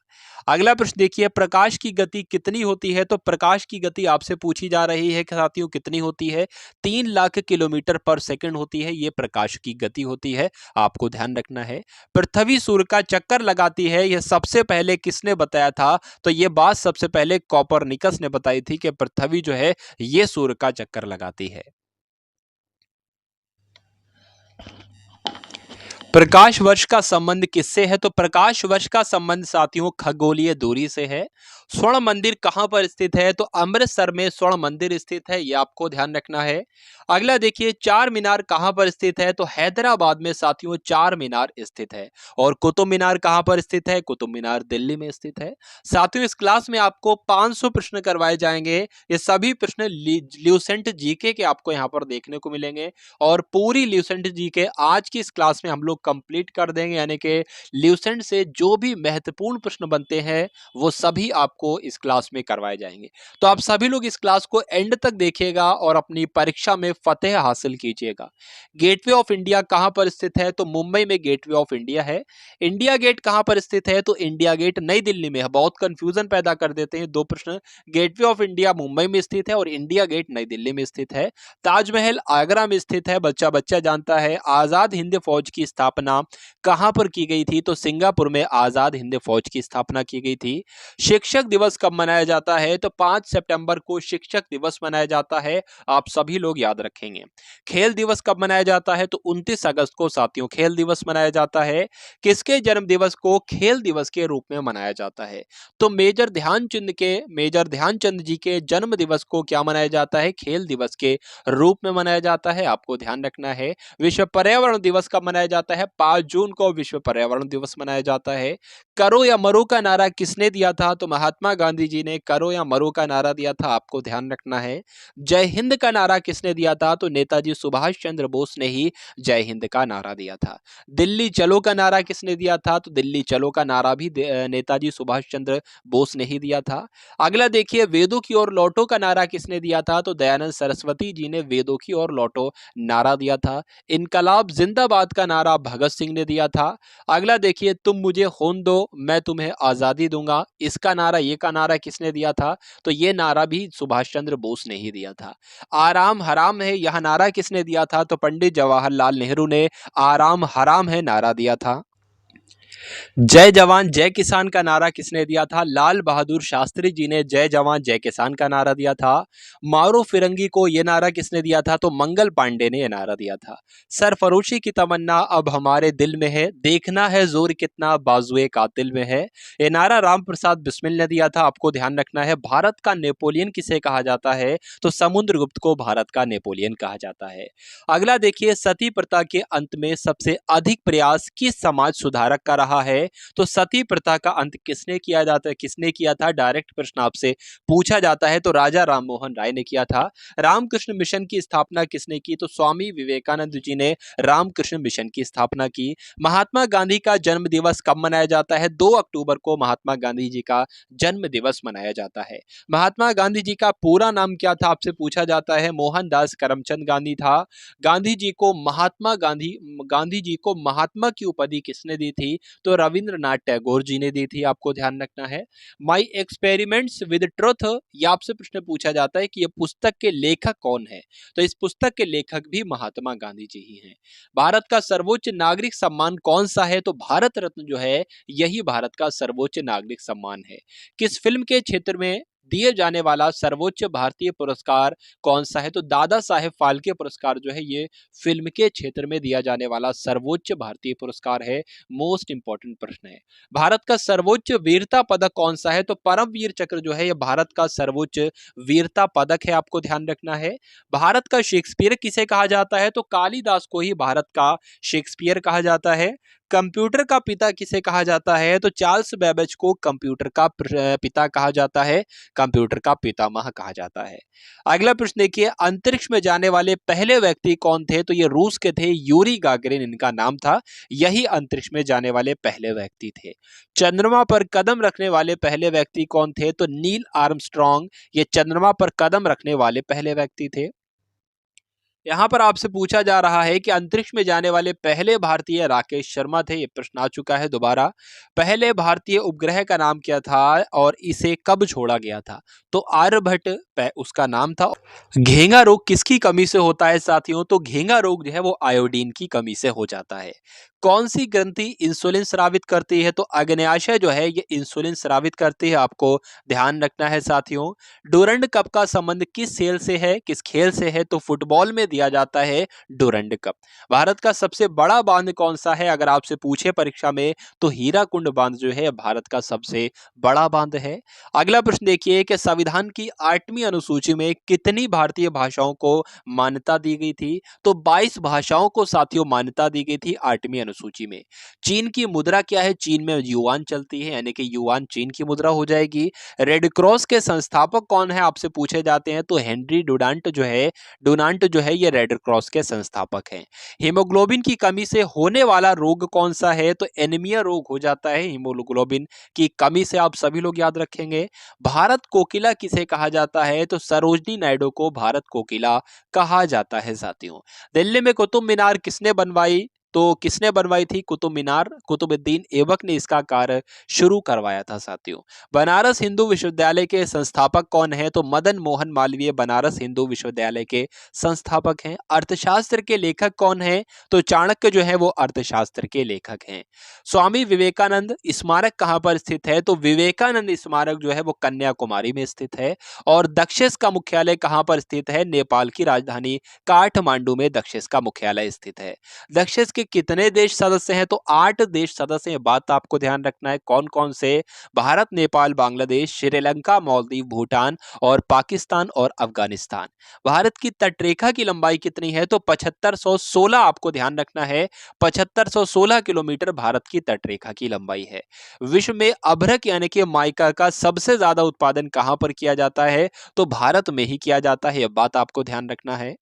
अगला प्रश्न देखिए, प्रकाश की गति कितनी होती है? तो प्रकाश की गति आपसे पूछी जा रही है कि साथियों कितनी होती है? 3 लाख किलोमीटर पर सेकंड होती है, यह प्रकाश की गति होती है, आपको ध्यान रखना है। पृथ्वी सूर्य का चक्कर लगाती है, यह सबसे पहले किसने बताया था? तो यह बात सबसे पहले कोपरनिकस ने बताई थी कि पृथ्वी जो है यह सूर्य का चक्कर लगाती है। प्रकाश वर्ष का संबंध किससे है? तो प्रकाश वर्ष का संबंध साथियों खगोलीय दूरी से है। स्वर्ण मंदिर कहां पर स्थित है? तो अमृतसर में स्वर्ण मंदिर स्थित है, यह आपको ध्यान रखना है। अगला देखिए, चार मीनार कहां पर स्थित है? तो हैदराबाद में साथियों चार मीनार स्थित है। और कुतुब मीनार कहां पर स्थित है? कुतुब मीनार दिल्ली में स्थित है। साथियों, इस क्लास में आपको 500 प्रश्न करवाए जाएंगे। ये सभी प्रश्न ल्यूसेंट जीके के आपको यहां पर देखने को मिलेंगे और पूरी ल्यूसेंट जीके आज की इस क्लास में हम लोग कंप्लीट कर देंगे, यानी कि ल्यूसेंट से जो भी महत्वपूर्ण प्रश्न बनते हैं वो सभी आपको इस क्लास में करवाए जाएंगे। तो आप सभी लोग इस क्लास को एंड तक देखिएगा और अपनी परीक्षा में फतेह हासिल कीजिएगा। गेटवे ऑफ इंडिया कहां पर स्थित है? तो मुंबई में गेटवे ऑफ इंडिया है। इंडिया गेट कहां पर स्थित है? तो इंडिया गेट नई दिल्ली में है। बहुत कंफ्यूजन पैदा कर देते हैं दो प्रश्न। गेटवे ऑफ इंडिया मुंबई में स्थित है और इंडिया गेट नई दिल्ली में स्थित है। ताजमहल आगरा में स्थित है, बच्चा बच्चा जानता है। आजाद हिंद फौज की स्थापना कहां पर की गई थी? तो सिंगापुर में आजाद हिंद फौज की स्थापना की गई थी। शिक्षक दिवस कब मनाया जाता है? तो 5 सितंबर को शिक्षक दिवस मनाया जाता है, आप सभी लोग याद रखेंगे। खेल दिवस कब मनाया जाता है? तो 29 अगस्त को साथियों खेल दिवस मनाया जाता है। किसके जन्म दिवस को खेल दिवस के रूप में मनाया जाता है? तो मेजर ध्यानचंद जी के जन्म दिवस को क्या मनाया जाता है? खेल दिवस के रूप में मनाया जाता है, आपको ध्यान रखना है। विश्व पर्यावरण दिवस कब मनाया जाता है? 5 जून को विश्व पर्यावरण दिवस मनाया जाता है। करो या मरो का नारा किसने दिया था? तो महात्मा गांधी जी ने करो या मरो का नारा दिया था, आपको ध्यान रखना है। जय हिंद का नारा किसने दिया था? तो नेताजी सुभाष चंद्र बोस ने ही जय हिंद का नारा दिया था। दिल्ली चलो का नारा किसने दिया था? तो दिल्ली चलो का नारा भी नेताजी सुभाष चंद्र बोस ने ही दिया था। अगला देखिए, वेदों की ओर लौटो का नारा किसने दिया था? तो दयानंद सरस्वती जी ने वेदों की ओर लौटो नारा दिया था। इनकलाब जिंदाबाद का नारा भगत सिंह ने दिया था। अगला देखिए, तुम मुझे खून दो मैं तुम्हें आजादी दूंगा, इसका नारा ये का नारा किसने दिया था? तो ये नारा भी सुभाष चंद्र बोस ने ही दिया था। आराम हराम है यह नारा किसने दिया था? तो पंडित जवाहरलाल नेहरू ने आराम हराम है नारा दिया था। जय जवान जय किसान का नारा किसने दिया था? लाल बहादुर शास्त्री जी ने जय जवान जय किसान का नारा दिया था। मारो फिरंगी को यह नारा किसने दिया था? तो मंगल पांडे ने यह नारा दिया था। सरफरोशी की तमन्ना अब हमारे दिल में है, देखना है जोर कितना बाजुए कातिल में है, यह नारा राम प्रसाद बिस्मिल ने दिया था, आपको ध्यान रखना है। भारत का नेपोलियन किसे कहा जाता है? तो समुद्रगुप्त को भारत का नेपोलियन कहा जाता है। अगला देखिए, सती प्रथा के अंत में सबसे अधिक प्रयास किस समाज सुधारक का रहा है? तो सती प्रथा का अंत किसने किया था? डायरेक्ट प्रश्न आपसे पूछा जाता है, तो राजा राममोहन राय ने किया था। रामकृष्ण मिशन की स्थापना किसने की? तो स्वामी विवेकानंद जी ने रामकृष्ण मिशन की स्थापना की। महात्मा गांधी का जन्म दिवस कब मनाया जाता है? 2 अक्टूबर को महात्मा गांधी जी का जन्म दिवस मनाया जाता है। महात्मा गांधी जी का पूरा नाम क्या था? आपसे पूछा जाता है। मोहनदास करमचंद गांधी था। गांधी जी को महात्मा की उपाधि किसने दी थी? तो रविंद्रनाथ टैगोर जी ने दी थी, आपको ध्यान रखना है। माई एक्सपेरिमेंट्स विद ट्रुथ, ये आपसे प्रश्न पूछा जाता है कि ये पुस्तक के लेखक कौन है? तो इस पुस्तक के लेखक भी महात्मा गांधी जी ही हैं। भारत का सर्वोच्च नागरिक सम्मान कौन सा है? तो भारत रत्न जो है यही भारत का सर्वोच्च नागरिक सम्मान है। किस फिल्म के क्षेत्र में दिए जाने वाला सर्वोच्च भारतीय पुरस्कार कौन सा है? तो दादा साहेब फाल्के पुरस्कार जो है ये फिल्म के क्षेत्र में दिया जाने वाला सर्वोच्च भारतीय पुरस्कार है। मोस्ट इंपॉर्टेंट प्रश्न है। भारत का सर्वोच्च वीरता पदक कौन सा है? तो परमवीर चक्र जो है ये भारत का सर्वोच्च वीरता पदक है, आपको ध्यान रखना है। भारत का शेक्सपियर किसे कहा जाता है? तो कालिदास को ही भारत का शेक्सपियर कहा जाता है। कंप्यूटर का पिता किसे कहा जाता है? तो चार्ल्स बेबेज को कंप्यूटर का पिता कहा जाता है, कंप्यूटर का पितामह कहा जाता है। अगला प्रश्न देखिए, अंतरिक्ष में जाने वाले पहले व्यक्ति कौन थे? तो ये रूस के थे, यूरी गागरिन इनका नाम था। यही अंतरिक्ष में जाने वाले पहले व्यक्ति थे। चंद्रमा पर कदम रखने वाले पहले व्यक्ति कौन थे? तो नील आर्मस्ट्रॉन्ग ये चंद्रमा पर कदम रखने वाले पहले व्यक्ति थे। यहाँ पर आपसे पूछा जा रहा है कि अंतरिक्ष में जाने वाले पहले भारतीय राकेश शर्मा थे। ये प्रश्न आ चुका है दोबारा। पहले भारतीय उपग्रह का नाम क्या था और इसे कब छोड़ा गया था? तो आर्यभट्ट उसका नाम था। घेंगा रोग किसकी कमी से होता है साथियों? तो घेंगा रोग जो है वो आयोडीन की कमी से हो जाता है। कौन सी ग्रंथि इंसुलिन स्रावित करती है? तो अग्न्याशय जो है ये इंसुलिन स्रावित करती है, आपको ध्यान रखना है साथियों। डूरंड कप का संबंध किस खेल से है? किस खेल से है? तो फुटबॉल में दिया जाता है डूरंड कप। भारत का सबसे बड़ा बांध कौन सा है? अगर आपसे पूछे परीक्षा में तो हीराकुंड बांध जो है भारत का सबसे बड़ा बांध है। अगला प्रश्न देखिए कि संविधान की 8वीं अनुसूची में कितनी भारतीय भाषाओं को मान्यता दी गई थी? तो 22 भाषाओं को साथियों मान्यता दी गई थी 8वीं अनुसूची में। चीन की मुद्रा क्या है? चीन में युआन चलती है, यानी कि युआन चीन की मुद्रा हो जाएगी। रेड क्रॉस के संस्थापक कौन है आपसे पूछे जाते हैं? तो हेनरी डुनांट जो है ये रेड क्रॉस के संस्थापक हैं। हीमोग्लोबिन की कमी से होने वाला रोग कौन सा है? तो एनीमिया रोग हो जाता है हीमोग्लोबिन की कमी से, आप सभी लोग याद रखेंगे। भारत कोकिला किसे कहा जाता है? तो सरोजनी नायडू को भारत कोकिला कहा जाता है साथियों। दिल्ली में कुतुब मीनार किसने बनवाई? तो किसने बनवाई थी कुतुब मीनार? कुतुबुद्दीन ऐबक ने इसका कार्य शुरू करवाया था साथियों। बनारस हिंदू विश्वविद्यालय के संस्थापक कौन है? तो मदन मोहन मालवीय बनारस हिंदू विश्वविद्यालय के संस्थापक हैं। अर्थशास्त्र के लेखक कौन है? तो चाणक्य जो है वो अर्थशास्त्र के लेखक हैं। स्वामी विवेकानंद स्मारक कहाँ पर स्थित है? तो विवेकानंद स्मारक जो है वो कन्याकुमारी में स्थित है। और दक्षेस का मुख्यालय कहाँ पर स्थित है? नेपाल की राजधानी काठमांडू में दक्षेस का मुख्यालय स्थित है। दक्षेस के कितने देश सदस्य हैं? तो 8 देश सदस्य हैं। बात आपको ध्यान रखना है, कौन कौन से? भारत, नेपाल, बांग्लादेश, श्रीलंका, मालदीव, भूटान और पाकिस्तान और अफगानिस्तान। भारत की तटरेखा की लंबाई कितनी है? तो 7516, आपको ध्यान रखना है 7516 किलोमीटर भारत की तटरेखा की लंबाई है। विश्व में अभ्रक यानी कि माइका का सबसे ज्यादा उत्पादन कहां पर किया जाता है? तो भारत में ही किया जाता है, यह बात आपको ध्यान रखना है।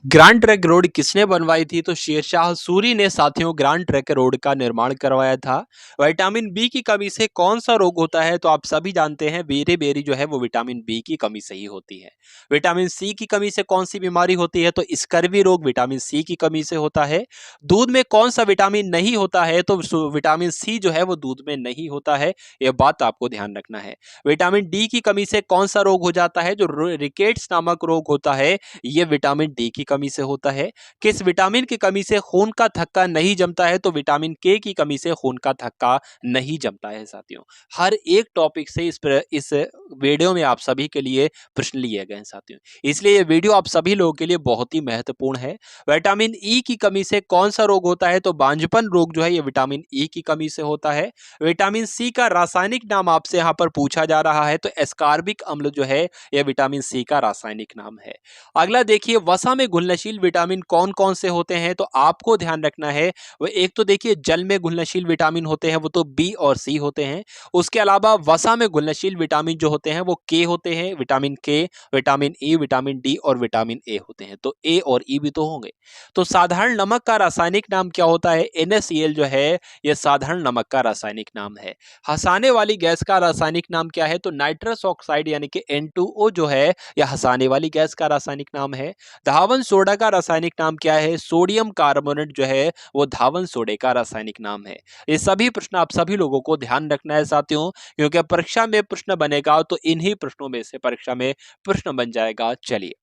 ग्रैंड ट्रंक रोड किसने बनवाई थी? तो शेरशाह सूरी ने साथियों ग्रैंड ट्रंक रोड का निर्माण करवाया था। विटामिन बी की कमी से कौन सा रोग होता है? तो आप सभी जानते हैं बेरी जो है वो विटामिन बी की कमी से ही होती है। विटामिन सी की कमी से कौन सी बीमारी होती है? तो स्कर्वी रोग विटामिन सी की कमी से होता है। दूध में कौन सा विटामिन नहीं होता है? तो विटामिन सी जो है वो दूध में नहीं होता है, यह बात आपको ध्यान रखना है। विटामिन डी की कमी से कौन सा रोग हो जाता है? जो रिकेट्स नामक रोग होता है, यह विटामिन डी की कमी से होता है। किस विटामिन की कमी से खून का थक्का नहीं जमता है? तो विटामिन के की कमी से खून का थक्का नहीं जमता है साथियों। हर एक टॉपिक से इस वीडियो में आप सभी के लिए प्रश्न लिए गए हैं साथियों, इसलिए ये वीडियो आप सभी लोगों के लिए बहुत ही महत्वपूर्ण है। विटामिन ई की कमी से कौन सा रोग होता है? तो बांझपन रोग जो है ये विटामिन ई की कमी से होता है। विटामिन सी का रासायनिक नाम आपसे यहाँ पर पूछा जा रहा है, तो एस्कॉर्बिक अम्ल जो है यह विटामिन सी का रासायनिक नाम है। अगला देखिए, वसा में घुलनशील विटामिन कौन कौन से होते हैं? तो आपको ध्यान रखना है, वो एक तो देखिए जल में घुलनशील विटामिन होते हैं, वो तो बी और सी होते हैं। उसके अलावा वसा में घुलनशील विटामिन जो होते हैं वो के होते हैं, विटामिन के, विटामिन ई, विटामिन डी और विटामिन ए होते हैं, तो ए और ई भी तो होंगे। तो साधारण नमक का रासायनिक नाम क्या होता है? NaCl जो है यह साधारण नमक का रासायनिक नाम है। हंसाने वाली गैस का रासायनिक नाम क्या है? तो नाइट्रस ऑक्साइड यानी कि N2O जो है यह हंसाने वाली गैस का रासायनिक नाम है। धावन सोडा का रासायनिक नाम क्या है? सोडियम कार्बोनेट जो है वो धावन सोडे का रासायनिक नाम है। ये सभी प्रश्न आप सभी लोगों को ध्यान रखना है साथियों, क्योंकि परीक्षा में प्रश्न बनेगा तो इन्हीं प्रश्नों में से परीक्षा में प्रश्न बन जाएगा। चलिए,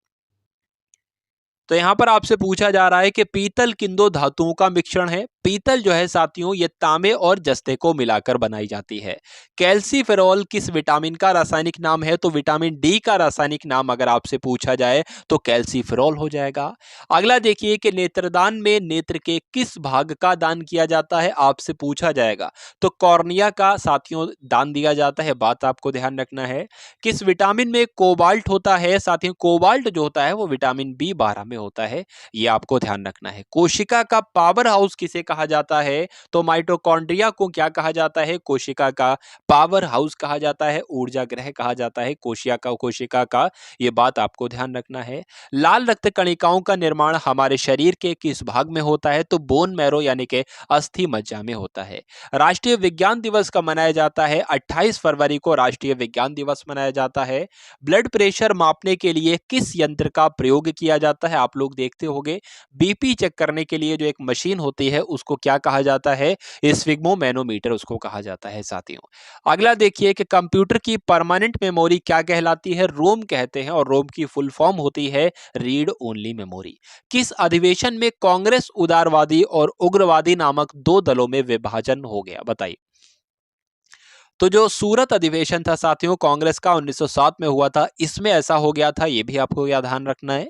तो यहां पर आपसे पूछा जा रहा है कि पीतल किन दो धातुओं का मिश्रण है? पीतल जो है साथियों ये तांबे और जस्ते को मिलाकर बनाई जाती है। कैल्सीफेरॉल किस विटामिन का रासायनिक नाम है? तो विटामिन डी का रासायनिक नाम अगर आपसे पूछा जाए तो कैल्सीफेरॉल हो जाएगा। अगला देखिए कि नेत्रदान में नेत्र के किस भाग का दान किया जाता है? आपसे पूछा जाएगा तो कॉर्निया का साथियों दान दिया जाता है। बात आपको ध्यान रखना है। किस विटामिन में कोबाल्ट होता है? साथियों कोबाल्ट जो होता है वो विटामिन बी 12 में होता है, ये आपको ध्यान रखना है। कोशिका का पावर हाउस किसे कहा जाता है? तो माइटोकॉन्ड्रिया को क्या कहा जाता है? कोशिका का पावर हाउस कहा जाता है, ऊर्जा ग्रह कहा जाता है कोशिका का, ये बात आपको ध्यान रखना है। लाल रक्त कणिकाओं का निर्माण हमारे शरीर के किस भाग में होता है? तो बोन मैरो यानी कि अस्थि मज्जा में होता है। राष्ट्रीय विज्ञान दिवस कब मनाया जाता है? 28 फरवरी को राष्ट्रीय विज्ञान दिवस मनाया जाता है। ब्लड प्रेशर मापने के लिए किस यंत्र का प्रयोग किया जाता है? आप लोग देखते होंगे बीपी चेक करने के लिए जो एक मशीन होती है उसको क्या कहा जाता है? स्फिग्मोमैनोमीटर उसको कहा जाता है साथियों। अगला देखिए कि कंप्यूटर की परमानेंट मेमोरी क्या कहलाती है? रोम कहते हैं, और रोम की फुल फॉर्म होती है रीड ओनली मेमोरी। किस अधिवेशन में कांग्रेस उदारवादी और उग्रवादी नामक दो दलों में विभाजन हो गया? बताइए। तो जो सूरत अधिवेशन था साथियों कांग्रेस का 1907 में हुआ था, इसमें ऐसा हो गया था, ये भी आपको क्या ध्यान रखना है।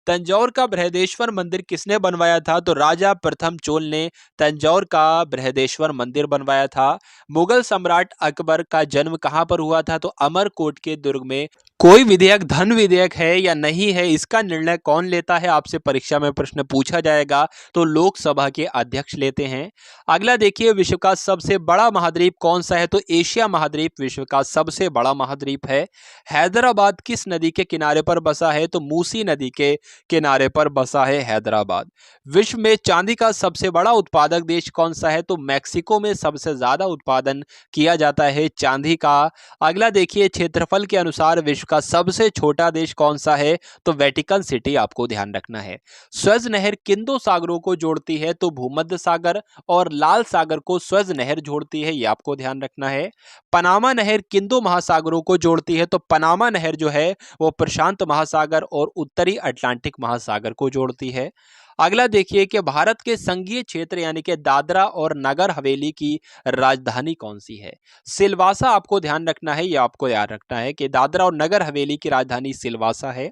तंजौर का बृहदेश्वर मंदिर किसने बनवाया था? तो राजा प्रथम चोल ने तंजौर का बृहदेश्वर मंदिर बनवाया था। मुगल सम्राट अकबर का जन्म कहां पर हुआ था? तो अमरकोट के दुर्ग में। कोई विधेयक धन विधेयक है या नहीं है, इसका निर्णय कौन लेता है? आपसे परीक्षा में प्रश्न पूछा जाएगा तो लोकसभा के अध्यक्ष लेते हैं। अगला देखिए विश्व का सबसे बड़ा महाद्वीप कौन सा है? तो एशिया महाद्वीप विश्व का सबसे बड़ा महाद्वीप है। हैदराबाद किस नदी के किनारे पर बसा है? तो मूसी नदी के किनारे पर बसा है हैदराबाद। विश्व में चांदी का सबसे बड़ा उत्पादक देश कौन सा है? तो मैक्सिको में सबसे ज्यादा उत्पादन किया जाता है चांदी का। अगला देखिए क्षेत्रफल के अनुसार विश्व का सबसे छोटा देश कौन सा है? तो वेटिकन सिटी आपको ध्यान रखना है। स्वेज नहर किन दो सागरों को जोड़ती है? तो भूमध्य सागर और लाल सागर को स्वेज नहर जोड़ती है, ये आपको ध्यान रखना है। पनामा नहर किन दो महासागरों को जोड़ती है? तो पनामा नहर जो है वो प्रशांत महासागर और उत्तरी अटलांटिक महासागर को जोड़ती है। अगला देखिए कि भारत के संघीय क्षेत्र यानी कि दादरा और नगर हवेली की राजधानी कौन सी है? सिलवासा आपको ध्यान रखना है, यह आपको याद रखना है कि दादरा और नगर हवेली की राजधानी सिलवासा है।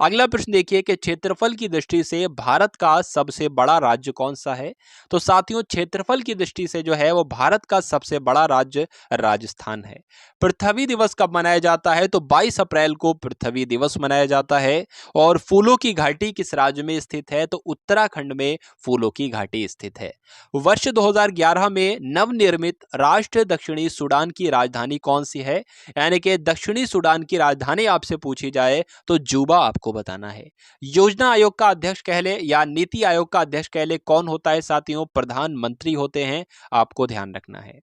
अगला प्रश्न देखिए कि क्षेत्रफल की दृष्टि से भारत का सबसे बड़ा राज्य कौन सा है? तो साथियों क्षेत्रफल की दृष्टि से जो है वो भारत का सबसे बड़ा राज्य राजस्थान है। पृथ्वी दिवस कब मनाया जाता है? तो 22 अप्रैल को पृथ्वी दिवस मनाया जाता है। और फूलों की घाटी किस राज्य में स्थित है? तो उत्तराखंड में फूलों की घाटी स्थित है। वर्ष 2011 में नवनिर्मित राष्ट्र दक्षिणी सूडान की राजधानी कौन सी है? यानी कि दक्षिणी सूडान की राजधानी आपसे पूछी जाए तो juba आपको बताना है। योजना आयोग का अध्यक्ष कहले या नीति आयोग का अध्यक्ष कहले कौन होता है? साथियों प्रधानमंत्री होते हैं, आपको ध्यान रखना है।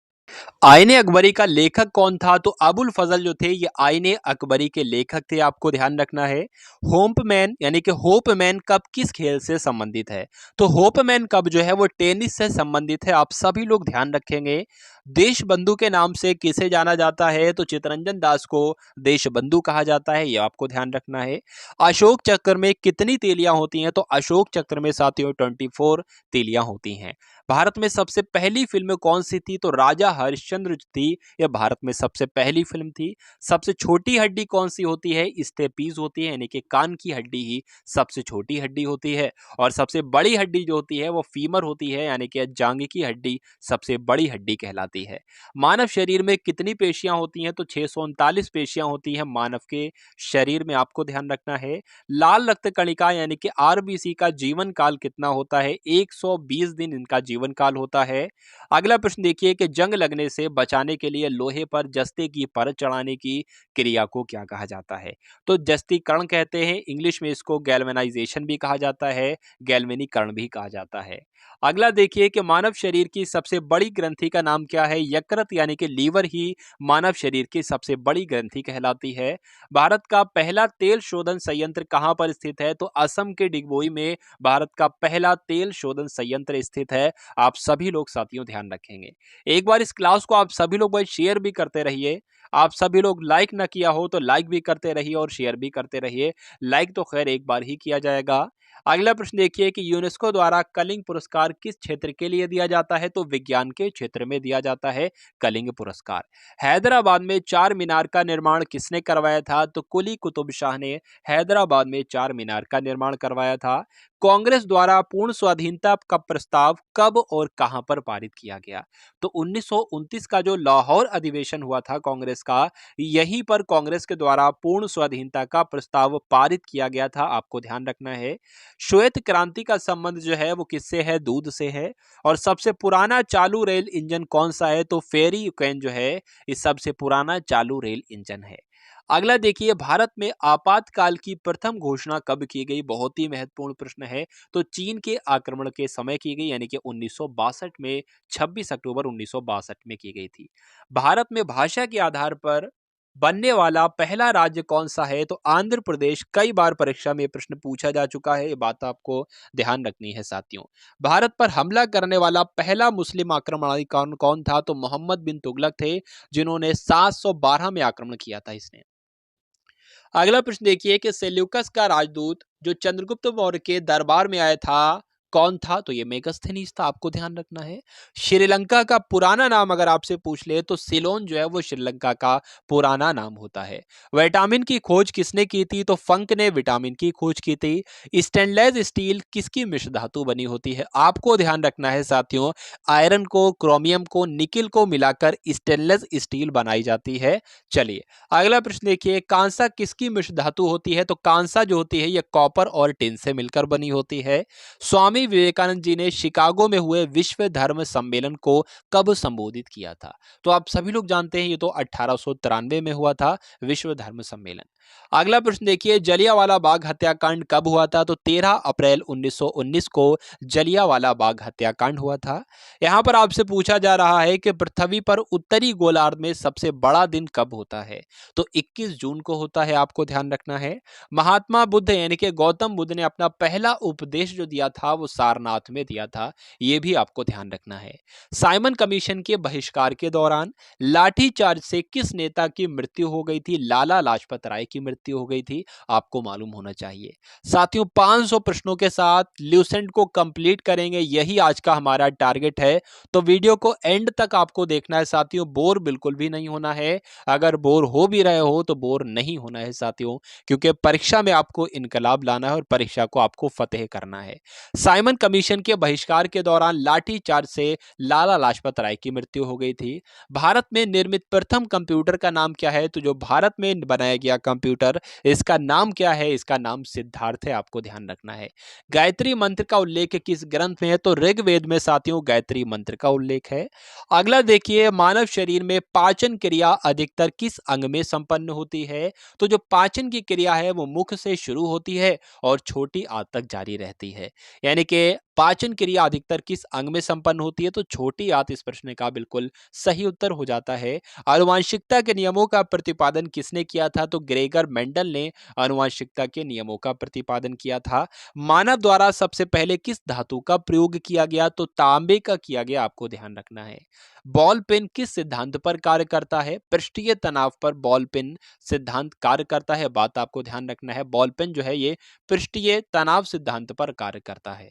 आईने अकबरी का लेखक कौन था? तो अबुल फजल जो थे ये आईने अकबरी के लेखक थे, आपको ध्यान रखना है। होपमैन यानी कि होपमैन कप किस खेल से संबंधित है? तो होपमैन कप जो है वो टेनिस से संबंधित है, आप सभी लोग ध्यान रखेंगे। देश बंधु के नाम से किसे जाना जाता है? तो चित्तरंजन दास को देश बंधु कहा जाता है, ये आपको ध्यान रखना है। अशोक चक्र में कितनी तीलियां होती हैं? तो अशोक चक्र में साथियों 24 तीलियां होती हैं। भारत में सबसे पहली फिल्म कौन सी थी? तो राजा हरिश्चंद्र थी, यह भारत में सबसे पहली फिल्म थी। सबसे छोटी हड्डी कौन सी होती है? स्टेपीज होती है, यानी कि कान की हड्डी ही सबसे छोटी हड्डी होती है। और सबसे बड़ी हड्डी जो होती है वो फीमर होती है, यानी कि जांघ की हड्डी सबसे बड़ी हड्डी कहलाती है। मानव शरीर में कितनी पेशियां होती हैं? तो 639 पेशियां होती हैं मानव के शरीर में, आपको ध्यान रखना है। लाल रक्त कणिका यानी कि आरबीसी का जीवन काल कितना होता है? 120 दिन इनका जीवन काल होता है। अगला प्रश्न देखिए कि जंग लगने से बचाने के लिए लोहे पर जस्ते की परत चढ़ाने की क्रिया को क्या कहा जाता है? तो जस्तीकरण कहते हैं, इंग्लिश में इसको गैल्वेनाइजेशन भी कहा जाता है, गैल्वेनीकरण भी कहा जाता है। अगला देखिए कि मानव शरीर की सबसे बड़ी ग्रंथि का नाम क्या है? यकृत यानी कि लीवर ही मानव शरीर की सबसे बड़ी ग्रंथि कहलाती है। भारत का पहला तेल शोधन संयंत्र कहां पर स्थित है? तो असम के डिगबोई में भारत का पहला तेल शोधन संयंत्र स्थित है, आप सभी लोग साथियों ध्यान रखेंगे। एक बार इस क्लास को आप सभी लोग भाई शेयर भी करते रहिए, आप सभी लोग लाइक ना किया हो तो लाइक भी करते रहिए और शेयर भी करते रहिए। लाइक तो खैर एक बार ही किया जाएगा। अगला प्रश्न देखिए कि यूनेस्को द्वारा कलिंग पुरस्कार किस क्षेत्र के लिए दिया जाता है? तो विज्ञान के क्षेत्र में दिया जाता है कलिंग पुरस्कार। हैदराबाद में चार मीनार का निर्माण किसने करवाया था? तो कुली कुतुब शाह ने हैदराबाद में चार मीनार का निर्माण करवाया था। कांग्रेस द्वारा पूर्ण स्वाधीनता का प्रस्ताव कब और कहां पर पारित किया गया? तो 1929 का जो लाहौर अधिवेशन हुआ था कांग्रेस का, यहीं पर कांग्रेस के द्वारा पूर्ण स्वाधीनता का प्रस्ताव पारित किया गया था, आपको ध्यान रखना है। श्वेत क्रांति का संबंध जो है वो किससे है? दूध से है। और सबसे पुराना चालू रेल इंजन कौन सा है? तो फेरी यूक्रेन जो है ये सबसे पुराना चालू रेल इंजन है। अगला देखिए, भारत में आपातकाल की प्रथम घोषणा कब की गई? बहुत ही महत्वपूर्ण प्रश्न है। तो चीन के आक्रमण के समय की गई, यानी कि 1962 में, 26 अक्टूबर 1962 में की गई थी। भारत में भाषा के आधार पर बनने वाला पहला राज्य कौन सा है? तो आंध्र प्रदेश। कई बार परीक्षा में प्रश्न पूछा जा चुका है, ये बात आपको ध्यान रखनी है साथियों। भारत पर हमला करने वाला पहला मुस्लिम आक्रमणकारी कौन कौन था? तो मोहम्मद बिन तुगलक थे, जिन्होंने 712 में आक्रमण किया था इसने। अगला प्रश्न देखिए कि सेल्यूकस का राजदूत जो चंद्रगुप्त मौर्य के दरबार में आया था, कौन था? तो ये मेगास्थनीज था, आपको ध्यान रखना है। श्रीलंका का पुराना नाम अगर आपसे पूछ ले तो सिलोन जो है वो श्रीलंका का पुराना नाम होता है। विटामिन की खोज किसने की थी? तो फंक ने विटामिन की खोज की थी। स्टेनलेस स्टील किसकी मिश्र धातु बनी होती है? आपको ध्यान रखना है साथियों, आयरन को, क्रोमियम को, निकिल को मिलाकर स्टेनलेस स्टील बनाई जाती है। चलिए अगला प्रश्न देखिए, कांसा किसकी मिश्र धातु होती है? तो कांसा जो होती है ये कॉपर और टिन से मिलकर बनी होती है। स्वामी विवेकानंद जी ने शिकागो में हुए विश्व धर्म सम्मेलन को कब संबोधित किया था? तो आप सभी लोग जानते हैं ये तो 1893 में हुआ था विश्व धर्म सम्मेलन। अगला प्रश्न देखिए, जलियांवाला बाग हत्याकांड कब हुआ था? तो 13 अप्रैल 1919 को जलियांवाला बाग हत्याकांड हुआ था। यहां पर आपसे पूछा जा रहा है कि पृथ्वी पर उत्तरी गोलार्ध में सबसे बड़ा दिन कब होता है? तो 21 जून को होता है, आपको ध्यान रखना है। महात्मा बुद्ध यानी कि गौतम बुद्ध ने अपना पहला उपदेश जो दिया था वो सारनाथ में दिया था, ये भी आपको ध्यान रखना है। साइमन कमीशन के बहिष्कार के दौरान लाठीचार्ज से किस नेता की मृत्यु हो गई थी? लाला लाजपत राय की मृत्यु हो गई थी, आपको मालूम होना चाहिए। साथियों 500 प्रश्नों के साथ ल्यूसेंट को कंप्लीट करेंगे, यही आज का हमारा टारगेट है। तो वीडियो को एंड तक आपको देखना है साथियों, बोर बिल्कुल भी नहीं होना है। अगर बोर हो भी रहे हो तो बोर नहीं होना है साथियों, क्योंकि परीक्षा में आपको इनकलाब लाना है और परीक्षा को आपको फतेह करना है। साइमन कमीशन के बहिष्कार के दौरान लाठीचार्ज से लाला लाजपत राय की मृत्यु हो गई थी। भारत में निर्मित प्रथम कंप्यूटर का नाम क्या है? तो जो भारत में बनाया गया कंप्यूटर, इसका नाम क्या है? इसका नाम सिद्धार्थ है, आपको ध्यान रखना है। गायत्री मंत्र का उल्लेख किस ग्रंथ में है? तो ऋग्वेद में साथियों गायत्री मंत्र का उल्लेख है। अगला देखिए, मानव शरीर में पाचन क्रिया अधिकतर किस अंग में संपन्न होती है? तो जो पाचन की क्रिया है वो मुख से शुरू होती है और छोटी आंत तक जारी रहती है, यानी कि पाचन क्रिया अधिकतर किस अंग में संपन्न होती है? तो छोटी आंत इस प्रश्न का बिल्कुल सही उत्तर हो जाता है। आनुवंशिकता के नियमों का प्रतिपादन किसने किया था? तो ग्रेगर मेंडल ने आनुवंशिकता के नियमों का प्रतिपादन किया था। मानव द्वारा सबसे पहले किस धातु का प्रयोग किया गया? तो तांबे का किया गया, आपको ध्यान रखना है। बॉल पेन किस सिद्धांत पर कार्य करता है? पृष्ठीय तनाव पर बॉल पेन सिद्धांत कार्य करता है, बात आपको ध्यान रखना है। बॉल पेन जो है ये पृष्ठीय तनाव सिद्धांत पर कार्य करता है।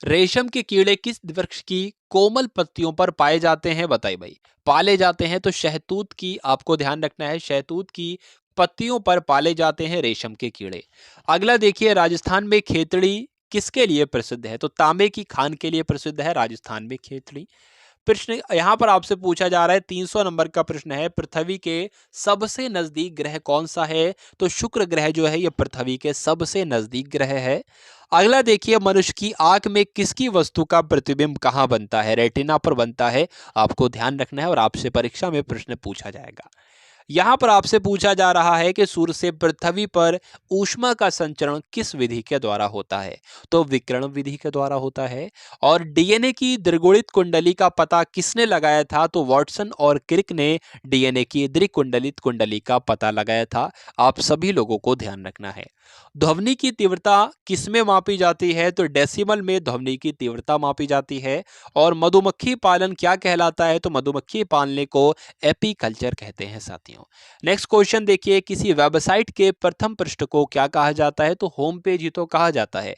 रेशम के कीड़े किस वृक्ष की कोमल पत्तियों पर पाए जाते हैं? बताइए भाई। पाले जाते हैं तो शहतूत की, आपको ध्यान रखना है, शहतूत की पत्तियों पर पाले जाते हैं रेशम के कीड़े। अगला देखिए, राजस्थान में खेतड़ी किसके लिए प्रसिद्ध है? तो तांबे की खान के लिए प्रसिद्ध है राजस्थान में खेतड़ी। प्रश्न यहाँ पर आपसे पूछा जा रहा है, 300 नंबर का प्रश्न है, पृथ्वी के सबसे नजदीक ग्रह कौन सा है? तो शुक्र ग्रह जो है ये पृथ्वी के सबसे नजदीक ग्रह है। अगला देखिए, मनुष्य की आंख में किसकी वस्तु का प्रतिबिंब कहाँ बनता है? रेटिना पर बनता है, आपको ध्यान रखना है और आपसे परीक्षा में प्रश्न पूछा जाएगा। यहाँ पर आपसे पूछा जा रहा है कि सूर्य से पृथ्वी पर ऊष्मा का संचरण किस विधि के द्वारा होता है? तो विकिरण विधि के द्वारा होता है। और डीएनए की द्विगुणित कुंडली का पता किसने लगाया था? तो वाटसन और क्रिक ने डीएनए की द्विकुंडलित कुंडली का पता लगाया था, आप सभी लोगों को ध्यान रखना है। ध्वनि की तीव्रता किसमें मापी जाती है? तो डेसिमल में ध्वनि की तीव्रता मापी जाती है। और मधुमक्खी पालन क्या कहलाता है? तो मधुमक्खी पालने को एपीकल्चर कहते हैं साथियों। नेक्स्ट क्वेश्चन देखिए, किसी वेबसाइट के प्रथम पृष्ठ को क्या कहा जाता है? तो होम पेज ही तो कहा जाता है।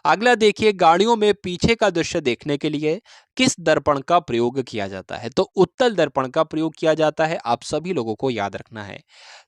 अगला देखिए, गाड़ियों में पीछे का दृश्य देखने के लिए किस दर्पण का प्रयोग किया जाता है? तो उत्तल दर्पण का प्रयोग किया जाता है। आप सभी लोगों को याद रखना है।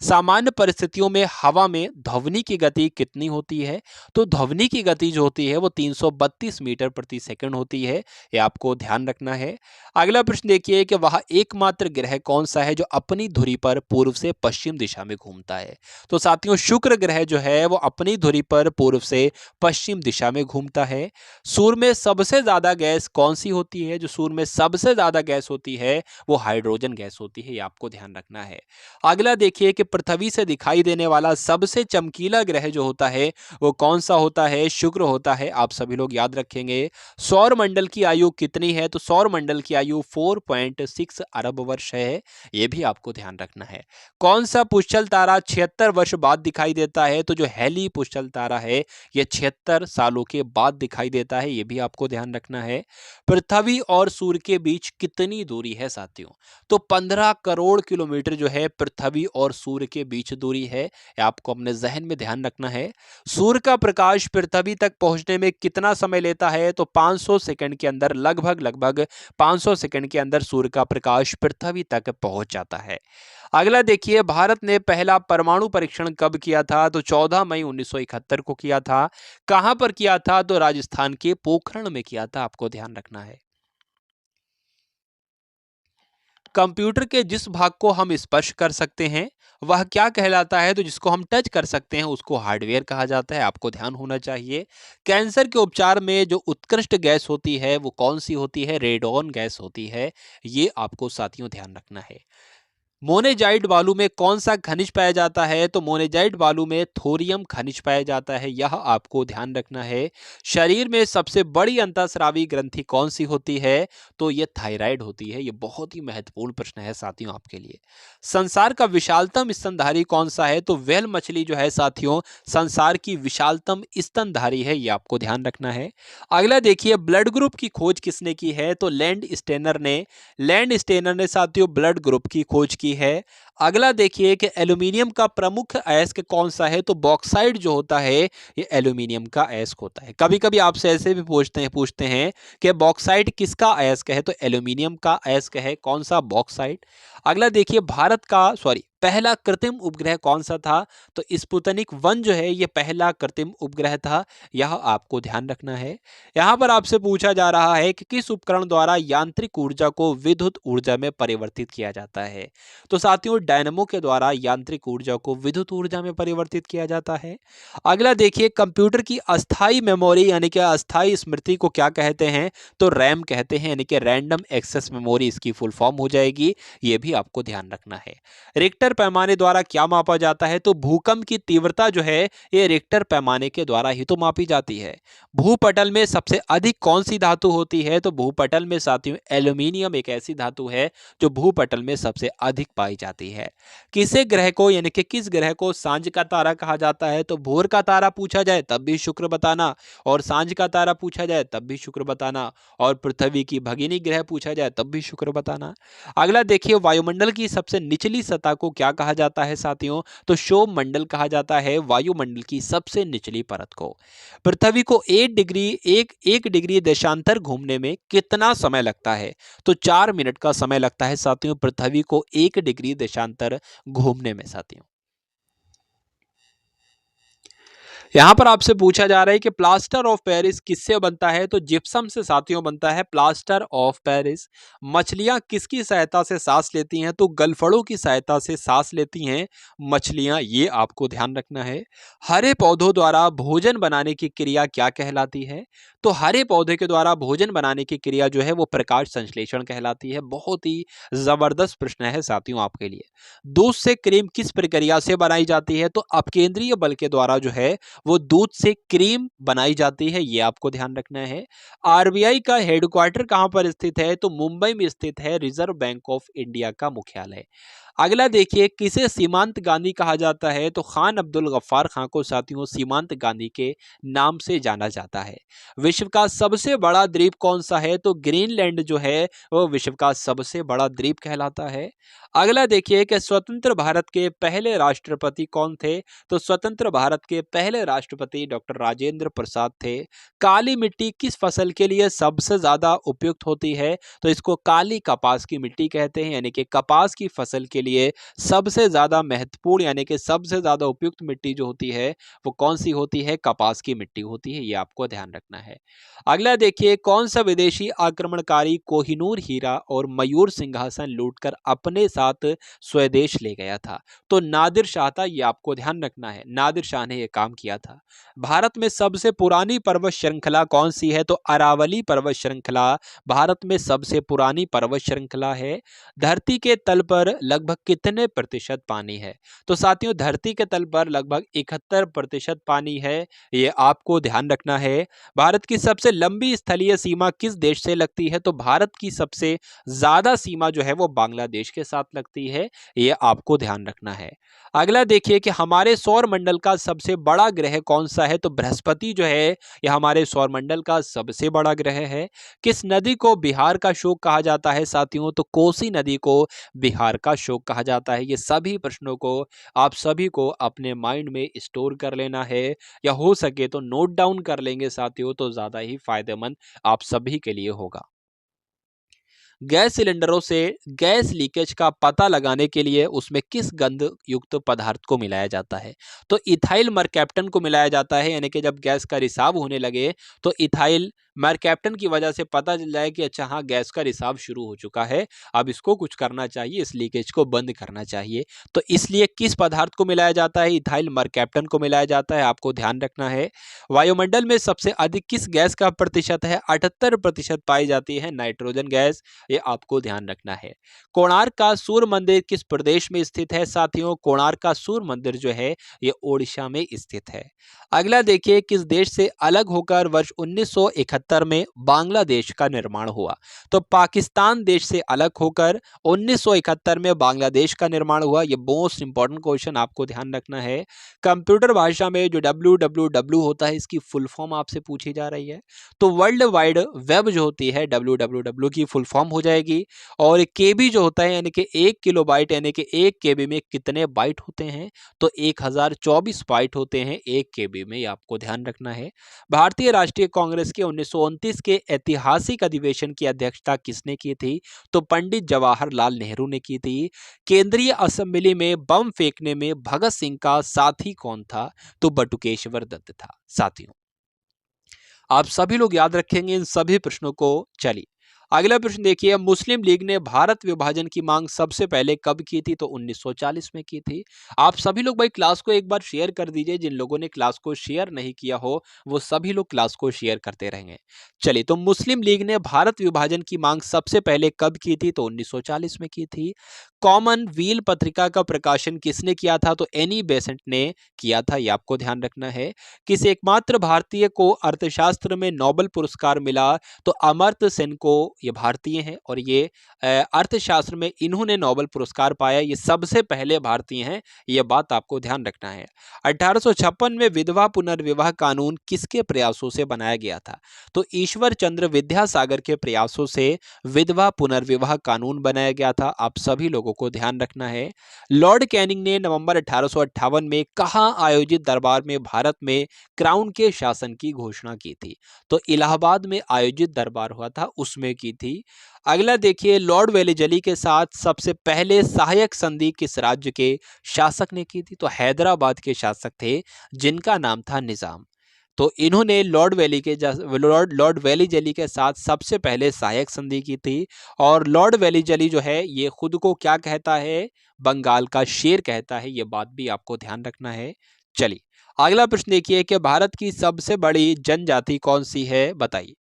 सामान्य परिस्थितियों में हवा में ध्वनि की गति कितनी होती है? तो ध्वनि की गति जो होती है वो 332 मीटर प्रति सेकंड होती है। ये आपको ध्यान रखना है। अगला प्रश्न देखिए कि वह एकमात्र ग्रह कौन सा है जो अपनी धुरी पर पूर्व से पश्चिम दिशा में घूमता है? तो साथियों, शुक्र ग्रह जो है वो अपनी धुरी पर पूर्व से पश्चिम दिशा में घूमता है। सूर्य में सबसे ज्यादा गैस कौन सी होती है? जो सूर्य में सबसे ज्यादा गैस होती है वो हाइड्रोजन गैस होती है। ये आपको ध्यान रखना है। अगला देखिए कि पृथ्वी से दिखाई देने वाला सबसे चमकीला ग्रह जो होता है वो कौन सा होता है? शुक्र होता है। आप सभी लोग याद रखेंगे। सौर मंडल की आयु कितनी है? तो सौर मंडल की आयु 4.6 अरब वर्ष है। ये भी आपको ध्यान रखना है। कौन सा पुष्कल तारा 76 वर्ष बाद दिखाई देता है? तो जो हेली पुष्कल तारा है ये 76 सालों के बाद दिखाई देता है। ये भी आपको ध्यान रखना है। पृथ्वी और सूर्य के बीच कितनी दूरी है साथियों? तो 15 करोड़ किलोमीटर जो है पृथ्वी और सूर्य के बीच दूरी है। ये आपको अपने जहन में ध्यान रखना है। सूर्य का प्रकाश पृथ्वी तक पहुंचने में कितना समय लेता है? तो 500 सेकंड के अंदर, लगभग 500 सेकंड के अंदर सूर्य का प्रकाश पृथ्वी तक पहुंच जाता है। अगला देखिए, भारत ने पहला परमाणु परीक्षण कब किया था? तो 14 मई 1971 को किया था। कहां पर किया था? तो राजस्थान के पोखरण में किया था। आपको ध्यान रखना है। कंप्यूटर के जिस भाग को हम स्पर्श कर सकते हैं वह क्या कहलाता है? तो जिसको हम टच कर सकते हैं उसको हार्डवेयर कहा जाता है। आपको ध्यान होना चाहिए। कैंसर के उपचार में जो उत्कृष्ट गैस होती है वो कौन सी होती है? रेडॉन गैस होती है। ये आपको साथियों ध्यान रखना है। मोनेजाइट बालू में कौन सा खनिज पाया जाता है? तो मोनेजाइट बालू में थोरियम खनिज पाया जाता है। यह आपको ध्यान रखना है। शरीर में सबसे बड़ी अंतःस्रावी ग्रंथि कौन सी होती है? तो यह थायराइड होती है। यह बहुत ही महत्वपूर्ण प्रश्न है साथियों आपके लिए। संसार का विशालतम स्तनधारी कौन सा है? तो व्हेल मछली जो है साथियों संसार की विशालतम स्तनधारी है। यह आपको ध्यान रखना है। अगला देखिए, ब्लड ग्रुप की खोज किसने की है? तो लैंड स्टेनर ने साथियों ब्लड ग्रुप की खोज की है। अगला देखिए कि एल्यूमिनियम का प्रमुख अयस्क कौन सा है? तो बॉक्साइट जो होता है ये एल्यूमिनियम का अयस्क होता है। कभी कभी आपसे ऐसे भी पूछते हैं कि बॉक्साइट किसका अयस्क है? तो एल्यूमिनियम का अयस्क है। कौन सा? बॉक्साइट। अगला देखिए, पहला कृत्रिम उपग्रह कौन सा था? तो स्पुतनिक 1 जो है ये पहला कृत्रिम उपग्रह था। यह आपको ध्यान रखना है। यहां पर आपसे पूछा जा रहा है कि किस उपकरण द्वारा यांत्रिक ऊर्जा को विद्युत ऊर्जा में परिवर्तित किया जाता है? तो साथियों, डायनमो के द्वारा यांत्रिक ऊर्जा को विद्युत ऊर्जा में परिवर्तित किया जाता है। अगला देखिए, कंप्यूटर की अस्थाई मेमोरी यानी कि अस्थाई स्मृति को क्या कहते हैं? तो रैम कहते हैं, यानी कि रैंडम एक्सेस मेमोरी इसकी फुल फॉर्म हो जाएगी। यह भी आपको ध्यान रखना है। रिक्टर पैमाने द्वारा क्या मापा जाता है? तो भूकंप की तीव्रता जो है ये रिक्टर पैमाने के द्वारा ही तो मापी जाती है। भूपटल में सबसे अधिक कौन सी धातु होती है? तो भूपटल में साथियों एल्यूमिनियम एक ऐसी धातु है जो भूपटल में सबसे अधिक पाई जाती है। किसे ग्रह को यानी कि किस ग्रह को सांझ का तारा कहा जाता है? तो भोर का तारा पूछा जाए तब भी शुक्र बताना, और सांझ का तारा पूछा जाए तब भी शुक्र बताना, और पृथ्वी की भगिनी ग्रह पूछा जाए तब भी शुक्र बताना। अगला देखिए, वायुमंडल की सबसे निचली सतह को क्या कहा जाता है साथियों? तो क्षोभ मंडल कहा जाता है वायुमंडल की सबसे निचली परत को। पृथ्वी को 1 डिग्री देशांतर घूमने में कितना समय लगता है? तो 4 मिनट का समय लगता है साथियों पृथ्वी को 1 डिग्री देशांतर घूमने में साथियों। यहां पर आपसे पूछा जा रहा है कि प्लास्टर ऑफ पेरिस किससे बनता है? तो जिप्सम से साथियों बनता है प्लास्टर ऑफ पेरिस। मछलियां किसकी सहायता से सांस लेती हैं? तो गलफड़ों की सहायता से सांस लेती हैं मछलियां। ये आपको ध्यान रखना है। हरे पौधों द्वारा भोजन बनाने की क्रिया क्या कहलाती है? तो हरे पौधे के द्वारा भोजन बनाने की क्रिया जो है वो प्रकाश संश्लेषण कहलाती है। बहुत ही जबरदस्त प्रश्न है साथियों आपके लिए। दूध से क्रीम किस प्रक्रिया से बनाई जाती है? तो अपकेंद्रीय बल के द्वारा जो है वो दूध से क्रीम बनाई जाती है। ये आपको ध्यान रखना है। आरबीआई का हेडक्वार्टर कहां पर स्थित है? तो मुंबई में स्थित है रिजर्व बैंक ऑफ इंडिया का मुख्यालय। अगला देखिए, किसे सीमांत गांधी कहा जाता है? तो खान अब्दुल गफ्फार खां को साथियों सीमांत गांधी के नाम से जाना जाता है। विश्व का सबसे बड़ा द्वीप कौन सा है? तो ग्रीनलैंड जो है वो विश्व का सबसे बड़ा द्वीप कहलाता है। अगला देखिए कि स्वतंत्र भारत के पहले राष्ट्रपति कौन थे? तो स्वतंत्र भारत के पहले राष्ट्रपति डॉक्टर राजेंद्र प्रसाद थे। काली मिट्टी किस फसल के लिए सबसे ज्यादा उपयुक्त होती है? तो इसको काली कपास की मिट्टी कहते हैं, यानी कि कपास की फसल के लिए सबसे ज्यादा महत्वपूर्ण यानी कि सबसे ज्यादा उपयुक्त मिट्टी जो होती है वो कौन सी होती है? कपास की मिट्टी होती है, ये आपको ध्यान रखना है। अगला देखिए, कौन सा विदेशी आक्रमणकारी कोहिनूर हीरा और मयूर सिंहासन लूटकर अपने साथ स्वदेश ले गया था? तो नादिर शाह था, ये आपको ध्यान रखना है, नादिर शाह ने यह काम किया था। भारत में सबसे पुरानी पर्वत श्रृंखला कौन सी है? तो अरावली पर्वत श्रृंखला भारत में सबसे पुरानी पर्वत श्रृंखला है। धरती के तल पर लगभग कितने प्रतिशत पानी है? तो साथियों, धरती के तल पर लगभग 71% पानी है, ये आपको ध्यान रखना है। भारत की सबसे लंबी स्थलीय सीमा किस देश से लगती है? तो भारत की सबसे ज्यादा सीमा जो है वो बांग्लादेश के साथ लगती है, ये आपको ध्यान रखना है। अगला देखिए कि हमारे सौर मंडल का सबसे बड़ा ग्रह कौन सा है? तो बृहस्पति जो है ये हमारे सौर मंडल का सबसे बड़ा ग्रह है। किस नदी को बिहार का शोक कहा जाता है साथियों? तो कोसी नदी को बिहार का शोक कहा जाता है। ये सभी प्रश्नों को आप सभी को अपने माइंड में स्टोर कर लेना है, या हो सके तो नोट डाउन कर लेंगे साथियों, तो ज्यादा ही फायदेमंद आप सभी के लिए होगा। गैस सिलेंडरों से गैस लीकेज का पता लगाने के लिए उसमें किस गंध युक्त पदार्थ को मिलाया जाता है? तो इथाइल मरकैप्टन को मिलाया जाता है, यानी कि जब गैस का रिसाव होने लगे तो इथाइल मरकैप्टन की वजह से पता चल जाए कि अच्छा हाँ, गैस का रिसाव शुरू हो चुका है, अब इसको कुछ करना चाहिए, इस लीकेज को बंद करना चाहिए। तो इसलिए किस पदार्थ को मिलाया जाता है? इथाइल मरकैप्टन को मिलाया जाता है, आपको ध्यान रखना है। वायुमंडल में सबसे अधिक किस गैस का प्रतिशत है? 78% पाई जाती है नाइट्रोजन गैस, ये आपको ध्यान रखना है। कोणार्क का सूर्य मंदिर किस प्रदेश में स्थित है साथियों? कोणार्क का सूर्य मंदिर जो है ये ओडिशा में स्थित है। अगला देखिए, किस देश से अलग होकर वर्ष 1971 में बांग्लादेश का निर्माण हुआ? तो पाकिस्तान देश से अलग होकर 1971 में बांग्लादेश का निर्माण हुआ। ये मोस्ट इंपॉर्टेंट क्वेश्चन आपको ध्यान रखना है। कंप्यूटर भाषा में जो www होता है इसकी फुल फॉर्म आपसे पूछी जा रही है। तो वर्ल्ड वाइड वेब जो होती है www की फुल फॉर्म हो जाएगी। और केबी जो होता है यानी कि 1 किलोबाइट यानी कि 1 केबी में कितने बाइट होते हैं? तो 1024 बाइट होते हैं 1 केबी में, ये आपको ध्यान रखना है। भारतीय राष्ट्रीय कांग्रेस के 1929 के ऐतिहासिक अधिवेशन की अध्यक्षता किसने की थी? तो पंडित जवाहरलाल नेहरू ने की थी। केंद्रीय असेंबली में बम फेंकने में भगत सिंह का साथी कौन था? तो बटुकेश्वर दत्त था। साथियों, आप सभी लोग याद रखेंगे इन सभी प्रश्नों को। चलिए अगला प्रश्न देखिए, मुस्लिम लीग ने भारत विभाजन की मांग सबसे पहले कब की थी? तो 1940 में की थी। आप सभी लोग भाई क्लास को एक बार शेयर कर दीजिए, जिन लोगों ने क्लास को शेयर नहीं किया हो वो सभी लोग क्लास को शेयर करते रहेंगे। चलिए, तो मुस्लिम लीग ने भारत विभाजन की मांग सबसे पहले कब की थी? तो 1940 में की थी। कॉमन व्हील पत्रिका का प्रकाशन किसने किया था? तो एनी बेसेंट ने किया था, ये आपको ध्यान रखना है। किस एकमात्र भारतीय को अर्थशास्त्र में नोबेल पुरस्कार मिला? तो अमर्त्य सेन को, ये भारतीय हैं और ये अर्थशास्त्र में इन्होंने नोबेल पुरस्कार पाया, ये सबसे पहले भारतीय हैं, ये बात आपको ध्यान रखना है। 1856 में विधवा पुनर्विवाह कानून किसके प्रयासों से बनाया गया था? तो ईश्वर चंद्र विद्यासागर के प्रयासों से विधवा पुनर्विवाह कानून बनाया गया था, आप सभी लोगों को ध्यान रखना है। लॉर्ड कैनिंग ने नवंबर 1858 में कहां आयोजित दरबार में भारत में क्राउन के शासन की घोषणा की थी? तो इलाहाबाद में आयोजित दरबार हुआ था उसमें की थी। अगला देखिए, लॉर्ड वेलिजली के साथ सबसे पहले सहायक संधि किस राज्य के शासक ने की थी? तो हैदराबाद के शासक थे जिनका नाम था निजाम। तो इन्होंने लॉर्ड वेलिजली के साथ सबसे पहले सहायक संधि की थी। और लॉर्ड वेलिजली जो है ये खुद को क्या कहता है? बंगाल का शेर कहता है, ये बात भी आपको ध्यान रखना है। चलिए अगला प्रश्न देखिए कि भारत की सबसे बड़ी जनजाति कौन सी है, बताइए।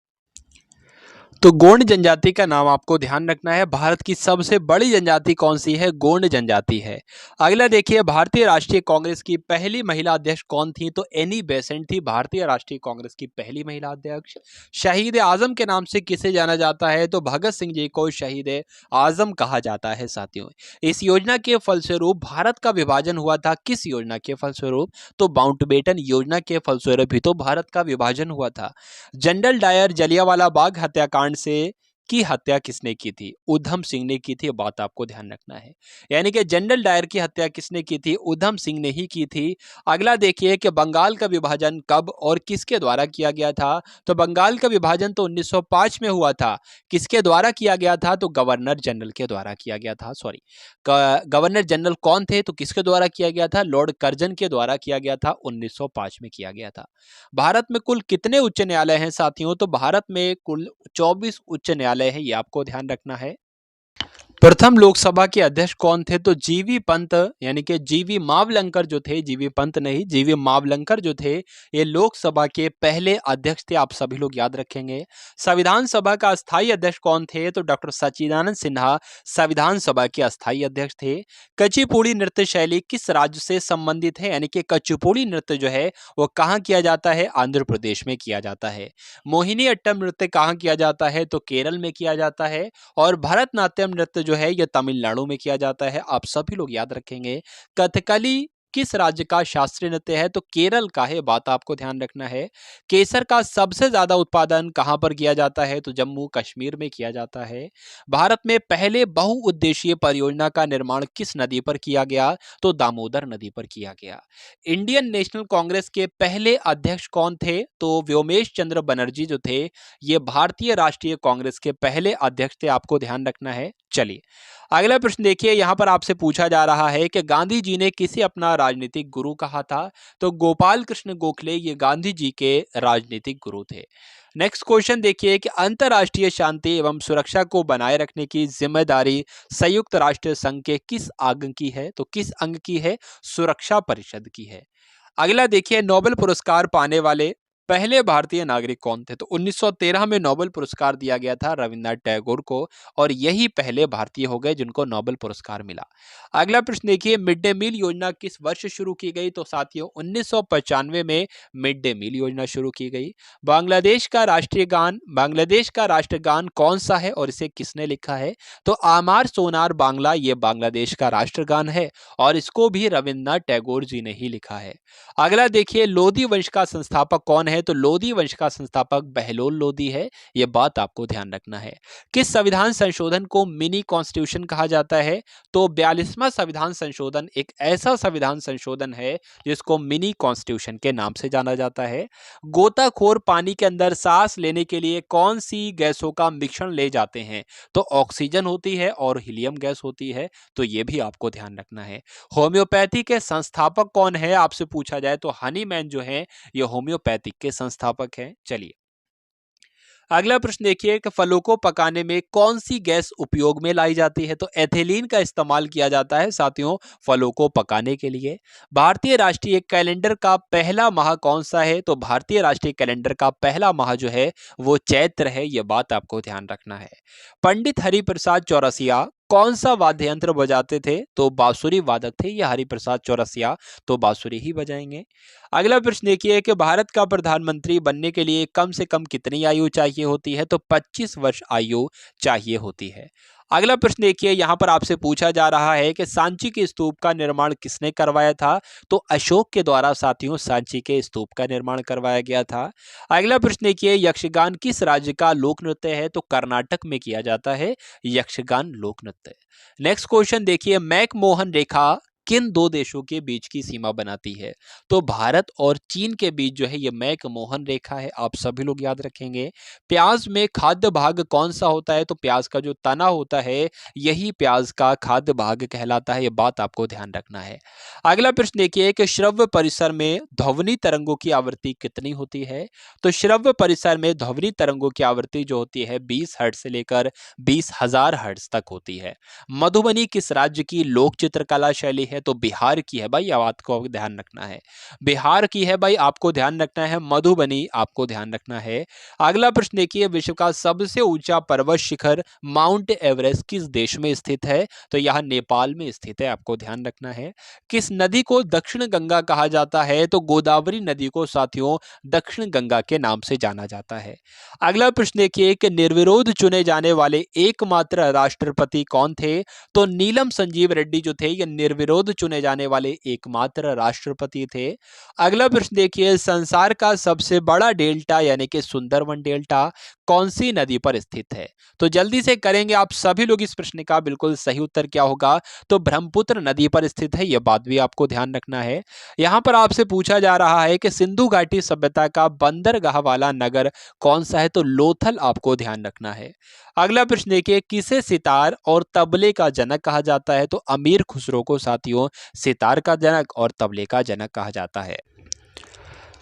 तो गोंड जनजाति का नाम आपको ध्यान रखना है। भारत की सबसे बड़ी जनजाति कौन सी है? गोंड जनजाति है। अगला देखिए, भारतीय राष्ट्रीय कांग्रेस की पहली महिला अध्यक्ष कौन थी? तो एनी बेसेंट थी भारतीय राष्ट्रीय कांग्रेस की पहली महिला अध्यक्ष। शहीद आजम के नाम से किसे जाना जाता है? तो भगत सिंह जी को शहीद आजम कहा जाता है साथियों। इस योजना के फलस्वरूप भारत का विभाजन हुआ था। किस योजना के फलस्वरूप? तो माउंटबेटन योजना के फलस्वरूप ही तो भारत का विभाजन हुआ था। जनरल डायर जलियांवाला बाग हत्याकांड से की हत्या किसने की थी? उधम सिंह ने की थी। ये बात आपको ध्यान रखना है। यानी कि जनरल डायर की हत्या किसने की थी? उधम सिंह ने ही की थी। अगला देखिए कि बंगाल का विभाजन कब और किसके द्वारा किया गया था? तो बंगाल का विभाजन तो 1905 में हुआ था। किसके द्वारा किया गया था? तो गवर्नर जनरल के द्वारा किया गया था। सॉरी, गवर्नर जनरल कौन थे? तो किसके द्वारा किया गया था? लॉर्ड कर्जन के द्वारा किया गया था। 1905 में किया गया था। भारत में कुल कितने उच्च न्यायालय हैं साथियों? तो भारत में कुल 24 उच्च न्यायालय है। ये आपको ध्यान रखना है। प्रथम लोकसभा के अध्यक्ष कौन थे? तो जीवी पंत, यानी कि जीवी मावलंकर जो थे, जीवी पंत नहीं, जीवी मावलंकर जो थे, ये लोकसभा के पहले अध्यक्ष थे। आप सभी लोग याद रखेंगे। संविधान सभा का अस्थायी अध्यक्ष कौन थे? तो डॉक्टर सच्चिदानंद सिन्हा संविधान सभा के अस्थायी अध्यक्ष थे। कुचिपुड़ी नृत्य शैली किस राज्य से संबंधित है? यानी कि कुचिपुड़ी नृत्य जो है वो कहाँ किया जाता है? आंध्र प्रदेश में किया जाता है। मोहिनी अट्टम नृत्य कहाँ किया जाता है? तो केरल में किया जाता है। और भरतनाट्यम नृत्य जो है यह तमिलनाडु में किया जाता है। आप सभी लोग याद रखेंगे। कथकली किस राज्य का शास्त्रीय नृत्य है? तो केरल का है। बात आपको ध्यान रखना है। केसर का सबसे ज्यादा उत्पादन कहां पर किया जाता है? तो जम्मू कश्मीर में किया जाता है। भारत में पहले बहुउद्देशीय परियोजना का निर्माण किस नदी पर किया गया? तो दामोदर नदी पर किया गया। इंडियन नेशनल कांग्रेस के पहले अध्यक्ष कौन थे? तो व्योमेश चंद्र बनर्जी जो थे, ये भारतीय राष्ट्रीय कांग्रेस के पहले अध्यक्ष थे। आपको ध्यान रखना है। चलिए अगला प्रश्न देखिए, यहां पर आपसे पूछा जा रहा है कि गांधी जी ने किसे अपना राजनीतिक गुरु कहा था? तो गोपाल कृष्ण गोखले ये गांधी जी के राजनीतिक गुरु थे। नेक्स्ट क्वेश्चन देखिए कि अंतर्राष्ट्रीय शांति एवं सुरक्षा को बनाए रखने की जिम्मेदारी संयुक्त राष्ट्र संघ के किस अंग की है? तो किस अंग की है? सुरक्षा परिषद की है। अगला देखिए, नोबेल पुरस्कार पाने वाले पहले भारतीय नागरिक कौन थे? तो 1913 में नोबेल पुरस्कार दिया गया था रविन्द्रनाथ टैगोर को, और यही पहले भारतीय हो गए जिनको नोबेल पुरस्कार मिला। अगला प्रश्न देखिए, मिड डे मील योजना किस वर्ष शुरू की गई? तो साथियों 1995 में मिड डे मील योजना शुरू की गई। बांग्लादेश का राष्ट्रगान कौन सा है और इसे किसने लिखा है? तो आमार सोनार बांग्ला ये बांग्लादेश का राष्ट्रगान है, और इसको भी रविन्द्रनाथ टैगोर जी ने ही लिखा है। अगला देखिए, लोधी वंश का संस्थापक कौन है? तो लोधी वंश का संस्थापक बहलोल लोधी है। यह बात आपको ध्यान रखना है। किस संविधान संशोधन को मिनी कॉन्स्टिट्यूशन कहा जाता है? तो 42वां संविधान संशोधन एक ऐसा संविधान संशोधन है जिसको मिनी कॉन्स्टिट्यूशन के नाम से जाना जाता है। गोताखोर पानी के अंदर सांस लेने के लिए कौन सी गैसों का मिश्रण ले जाते हैं? तो ऑक्सीजन होती है और हीलियम गैस होती है। तो यह भी आपको ध्यान रखना है। होम्योपैथी के संस्थापक कौन है? आपसे पूछा जाए तो हनीमैन जो है ये होम्योपैथिक के संस्थापक हैं। चलिए अगला प्रश्न देखिए कि फलों को पकाने में कौन सी गैस उपयोग में लाई जाती है? तो एथिलीन का इस्तेमाल किया जाता है साथियों फलों को पकाने के लिए। भारतीय राष्ट्रीय कैलेंडर का पहला माह कौन सा है? तो भारतीय राष्ट्रीय कैलेंडर का पहला माह जो है वो चैत्र है। यह बात आपको ध्यान रखना है। पंडित हरिप्रसाद चौरसिया कौन सा वाद्य यंत्र बजाते थे? तो बांसुरी वादक थे ये हरिप्रसाद चौरसिया, तो बांसुरी ही बजाएंगे। अगला प्रश्न देखिए कि भारत का प्रधानमंत्री बनने के लिए कम से कम कितनी आयु चाहिए होती है? तो 25 वर्ष आयु चाहिए होती है। अगला प्रश्न देखिए, यहां पर आपसे पूछा जा रहा है कि सांची के स्तूप का निर्माण किसने करवाया था? तो अशोक के द्वारा साथियों सांची के स्तूप का निर्माण करवाया गया था। अगला प्रश्न देखिए, यक्षगान किस राज्य का लोक नृत्य है? तो कर्नाटक में किया जाता है यक्षगान लोक नृत्य। नेक्स्ट क्वेश्चन देखिए, मैकमोहन रेखा किन दो देशों के बीच की सीमा बनाती है? तो भारत और चीन के बीच जो है ये मैकमोहन रेखा है। आप सभी लोग याद रखेंगे। प्याज में खाद्य भाग कौन सा होता है? तो प्याज का जो तना होता है यही प्याज का खाद्य भाग कहलाता है। ये बात आपको ध्यान रखना है। अगला प्रश्न देखिए कि श्रव्य परिसर में ध्वनि तरंगों की आवृत्ति कितनी होती है? तो श्रव्य परिसर में ध्वनि तरंगों की आवृत्ति जो होती है 20 हर्ट्ज से लेकर 20,000 हर्ट्ज तक होती है। मधुबनी किस राज्य की लोक चित्रकला शैली है? है तो बिहार की है भाई, यह बात को ध्यान रखना है। बिहार की है भाई, आपको ध्यान रखना है। मधुबनी आपको ध्यान रखना है। अगला प्रश्न देखिए, विश्व का सबसे ऊंचा पर्वत शिखर माउंट एवरेस्ट किस देश में स्थित है? तो यह नेपाल में स्थित है, आपको ध्यान रखना है। किस नदी को दक्षिण गंगा कहा जाता है? तो गोदावरी नदी को साथियों दक्षिण गंगा के नाम से जाना जाता है। अगला प्रश्न देखिए कि निर्विरोध चुने जाने वाले एकमात्र राष्ट्रपति कौन थे? तो नीलम संजीव रेड्डी जो थे ये निर्विरोध चुने जाने वाले एकमात्र राष्ट्रपति थे। अगला प्रश्न देखिए, संसार का सबसे बड़ा डेल्टा यानी कि सुंदरवन डेल्टा कौन सी नदी पर स्थित है? तो जल्दी से करेंगे आप सभी लोग इस प्रश्न का। बिल्कुल सही उत्तर क्या होगा? तो ब्रह्मपुत्र नदी पर स्थित है, यह बात भी आपको ध्यान रखना है। यहां पर आपसे पूछा जा रहा है कि सिंधु घाटी सभ्यता का बंदरगाह वाला नगर कौन सा है? तो लोथल आपको ध्यान रखना है। अगला प्रश्न देखिए, किसे सितार और तबले का जनक कहा जाता है? तो अमीर खुसरो को साथियों सितार का जनक और तबले का जनक कहा जाता है।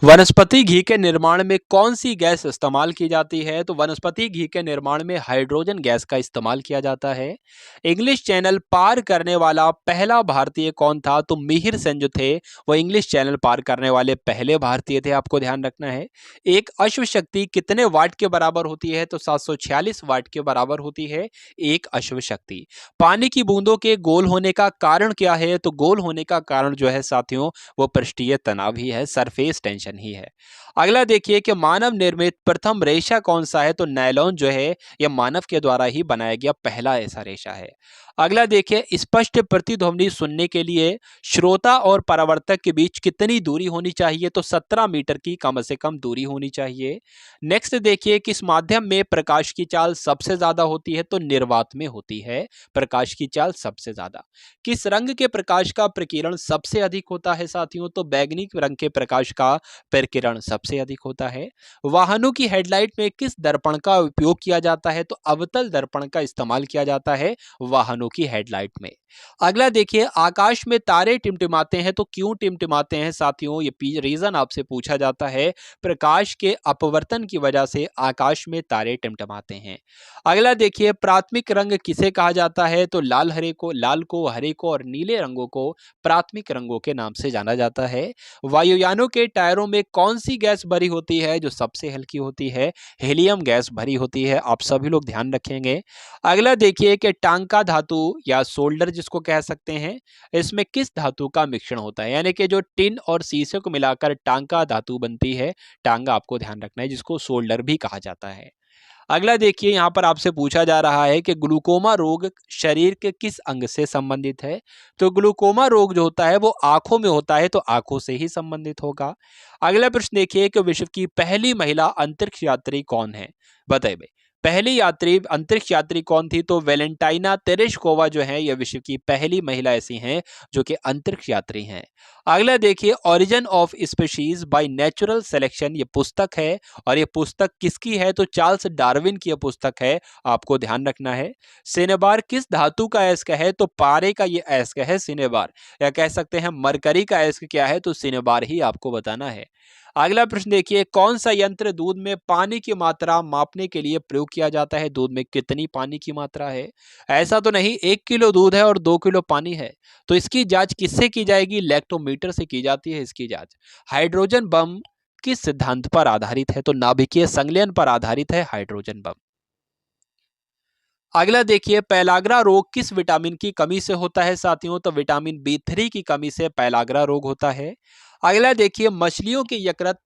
वनस्पति घी के निर्माण में कौन सी गैस इस्तेमाल की जाती है? तो वनस्पति घी के निर्माण में हाइड्रोजन गैस का इस्तेमाल किया जाता है। इंग्लिश चैनल पार करने वाला पहला भारतीय कौन था? तो मिहिर सेन जो थे वो इंग्लिश चैनल पार करने वाले पहले भारतीय थे, आपको ध्यान रखना है। एक अश्व शक्ति कितने वाट के बराबर होती है? तो 746 वाट के बराबर होती है एक अश्व शक्ति। पानी की बूंदों के गोल होने का कारण क्या है? तो गोल होने का कारण जो है साथियों वो पृष्ठीय तनाव ही है, सरफेस टेंशन ही है। अगला देखिए कि मानव निर्मित प्रथम रेशा कौन सा है? तो नायलॉन जो है यह मानव के द्वारा ही बनाया गया पहला ऐसा रेशा है। अगला देखिए, स्पष्ट प्रतिध्वनि सुनने के लिए श्रोता और परावर्तक के बीच कितनी दूरी होनी चाहिए? तो 17 मीटर की कम से कम दूरी होनी चाहिए। नेक्स्ट देखिए, किस माध्यम में प्रकाश की चाल सबसे ज्यादा होती है? तो निर्वात में होती है प्रकाश की चाल सबसे ज्यादा। किस रंग के प्रकाश का प्रकीर्णन सबसे अधिक होता है साथियों? तो बैगनी रंग के प्रकाश का प्रकीर्णन सबसे अधिक होता है। वाहनों की हेडलाइट में किस दर्पण का उपयोग किया जाता है? तो अवतल दर्पण का इस्तेमाल किया जाता है वाहनों की हेडलाइट में। अगला देखिए, आकाश में तारे टिमटिमाते हैं तो क्यों टिमटिमाते हैं साथियों? ये रीजन आपसे पूछा जाता है। प्रकाश के अपवर्तन की वजह से आकाश में तारे टिमटिमाते हैं। अगला देखिए, प्राथमिक रंग किसे कहा जाता है? तो लाल को, हरे को और नीले रंगों को प्राथमिक रंगों के नाम से जाना जाता है। वायुयानों के टायरों में कौन सी गैस भरी होती है जो सबसे हल्की होती है? हीलियम गैस भरी होती है, आप सभी लोग ध्यान रखेंगे। अगला देखिए कि टांका धातु या सोल्डर जिसको कह सकते हैं, इसमें किस धातु का मिश्रण होता है? यानी कि जो टिन और शीशे को मिलाकर टांका धातु बनती है, टांगा आपको ध्यान रखना है, जिसको सोल्डर भी कहा जाता है। अगला देखिए, यहाँ पर आपसे पूछा जा रहा है कि ग्लूकोमा रोग शरीर के किस अंग से संबंधित है? तो ग्लूकोमा रोग जो होता है वो आंखों में होता है, तो आंखों से ही संबंधित होगा। अगला प्रश्न देखिए कि विश्व की पहली महिला अंतरिक्ष यात्री कौन है? बताइए, पहली यात्री अंतरिक्ष यात्री कौन थी? तो वेलेंटाइना तेरेश्कोवा जो है, यह विश्व की पहली महिला ऐसी हैं जो कि अंतरिक्ष यात्री हैं। अगला देखिए, origin of species by natural selection, ये पुस्तक है और ये पुस्तक किसकी है? तो चार्ल्स डार्विन की यह पुस्तक है, आपको ध्यान रखना है। सिनेबार किस धातु का अयस्क है? तो पारे का ये अयस्क है सिनेबार, या कह सकते हैं मरकरी का अयस्क क्या है? तो सिनेबार ही आपको बताना है। अगला प्रश्न देखिए, कौन सा यंत्र दूध में पानी की मात्रा मापने के लिए प्रयोग किया जाता है? दूध में कितनी पानी की मात्रा है? ऐसा तो नहीं 1 किलो दूध है और 2 किलो पानी है, तो इसकी जांच किससे की जाएगी? लैक्टोमीटर से की जाती है इसकी जांच। हाइड्रोजन बम किस सिद्धांत पर आधारित है? तो नाभिकीय संलयन पर आधारित है हाइड्रोजन बम। अगला देखिए, पेलाग्रा रोग किस विटामिन की कमी से होता है साथियों? तो विटामिन B3 की कमी से पेलाग्रा रोग होता है। अगला देखिए, मछलियों के यकृत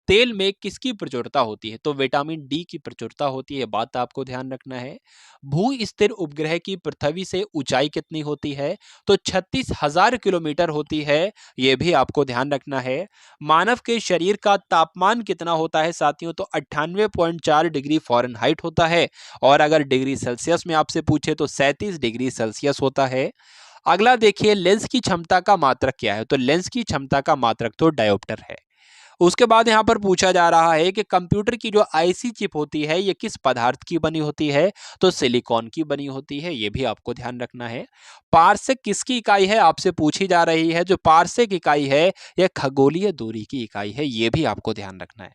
तेल में किसकी प्रचुरता होती है? तो विटामिन डी की प्रचुरता होती है, बात आपको ध्यान रखना है। भू स्थिर उपग्रह की पृथ्वी से ऊंचाई कितनी होती है? तो 36,000 किलोमीटर होती है, यह भी आपको ध्यान रखना है। मानव के शरीर का तापमान कितना होता है साथियों? तो 98.4 डिग्री फ़ारेनहाइट होता है, और अगर डिग्री सेल्सियस में आपसे पूछे तो 37 डिग्री सेल्सियस होता है। अगला देखिए, लेंस की क्षमता का मात्रक क्या है? तो लेंस की क्षमता का मात्रक तो डायोप्टर है। उसके बाद यहाँ पर पूछा जा रहा है कि कंप्यूटर की जो आईसी चिप होती है ये किस पदार्थ की बनी होती है? तो सिलिकॉन की बनी होती है, ये भी आपको ध्यान रखना है। पारसेक किसकी इकाई है? आपसे पूछी जा रही है। जो पारसेक इकाई है यह खगोलीय दूरी की इकाई है, ये भी आपको ध्यान रखना है।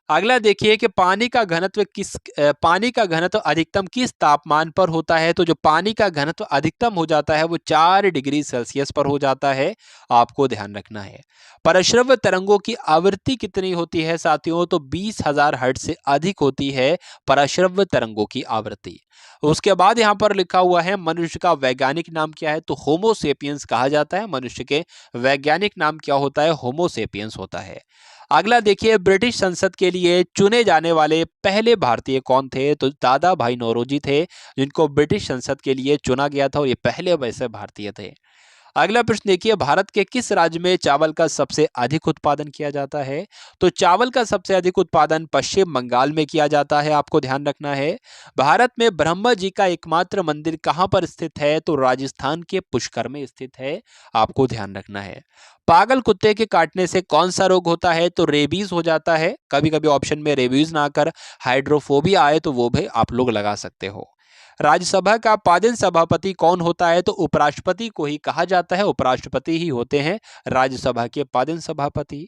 अगला देखिए कि पानी का घनत्व अधिकतम किस तापमान पर होता है। तो जो पानी का घनत्व अधिकतम हो जाता है वो 4 डिग्री सेल्सियस पर हो जाता है, आपको ध्यान रखना है। परश्रव्य तरंगों की आवृत्ति कितनी होती है साथियों, तो 20,000 हर्ट्ज से अधिक होती है परश्रव्य तरंगों की आवृत्ति। उसके बाद यहाँ पर लिखा हुआ है मनुष्य का वैज्ञानिक नाम क्या है, तो होमोसेपियंस कहा जाता है। मनुष्य के वैज्ञानिक नाम क्या होता है, होमोसेपियंस होता है। अगला देखिए, ब्रिटिश संसद के लिए चुने जाने वाले पहले भारतीय कौन थे, तो दादा भाई नौरोजी थे जिनको ब्रिटिश संसद के लिए चुना गया था और ये पहले वैसे भारतीय थे। अगला प्रश्न देखिए, भारत के किस राज्य में चावल का सबसे अधिक उत्पादन किया जाता है। तो चावल का सबसे अधिक उत्पादन पश्चिम बंगाल में किया जाता है, आपको ध्यान रखना है। भारत में ब्रह्मा जी का एकमात्र मंदिर कहां पर स्थित है, तो राजस्थान के पुष्कर में स्थित है, आपको ध्यान रखना है। पागल कुत्ते के काटने से कौन सा रोग होता है, तो रेबीज हो जाता है। कभी कभी ऑप्शन में रेबीज ना कर हाइड्रोफोबिया आए तो वो भी आप लोग लगा सकते हो। राज्यसभा का पादन सभापति कौन होता है, तो उपराष्ट्रपति को ही कहा जाता है, उपराष्ट्रपति ही होते हैं राज्यसभा के पादन सभापति।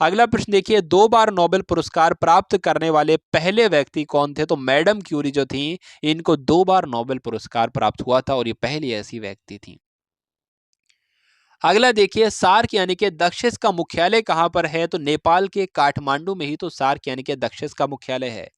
अगला प्रश्न देखिए, 2 बार नोबेल पुरस्कार प्राप्त करने वाले पहले व्यक्ति कौन थे, तो मैडम क्यूरी जो थी इनको 2 बार नोबेल पुरस्कार प्राप्त हुआ था और ये पहली ऐसी व्यक्ति थी। अगला देखिए, सार्क यानी कि दक्षिण का मुख्यालय कहां पर है, तो नेपाल के काठमांडू में ही तो सार्क यानी कि दक्षिण का मुख्यालय है।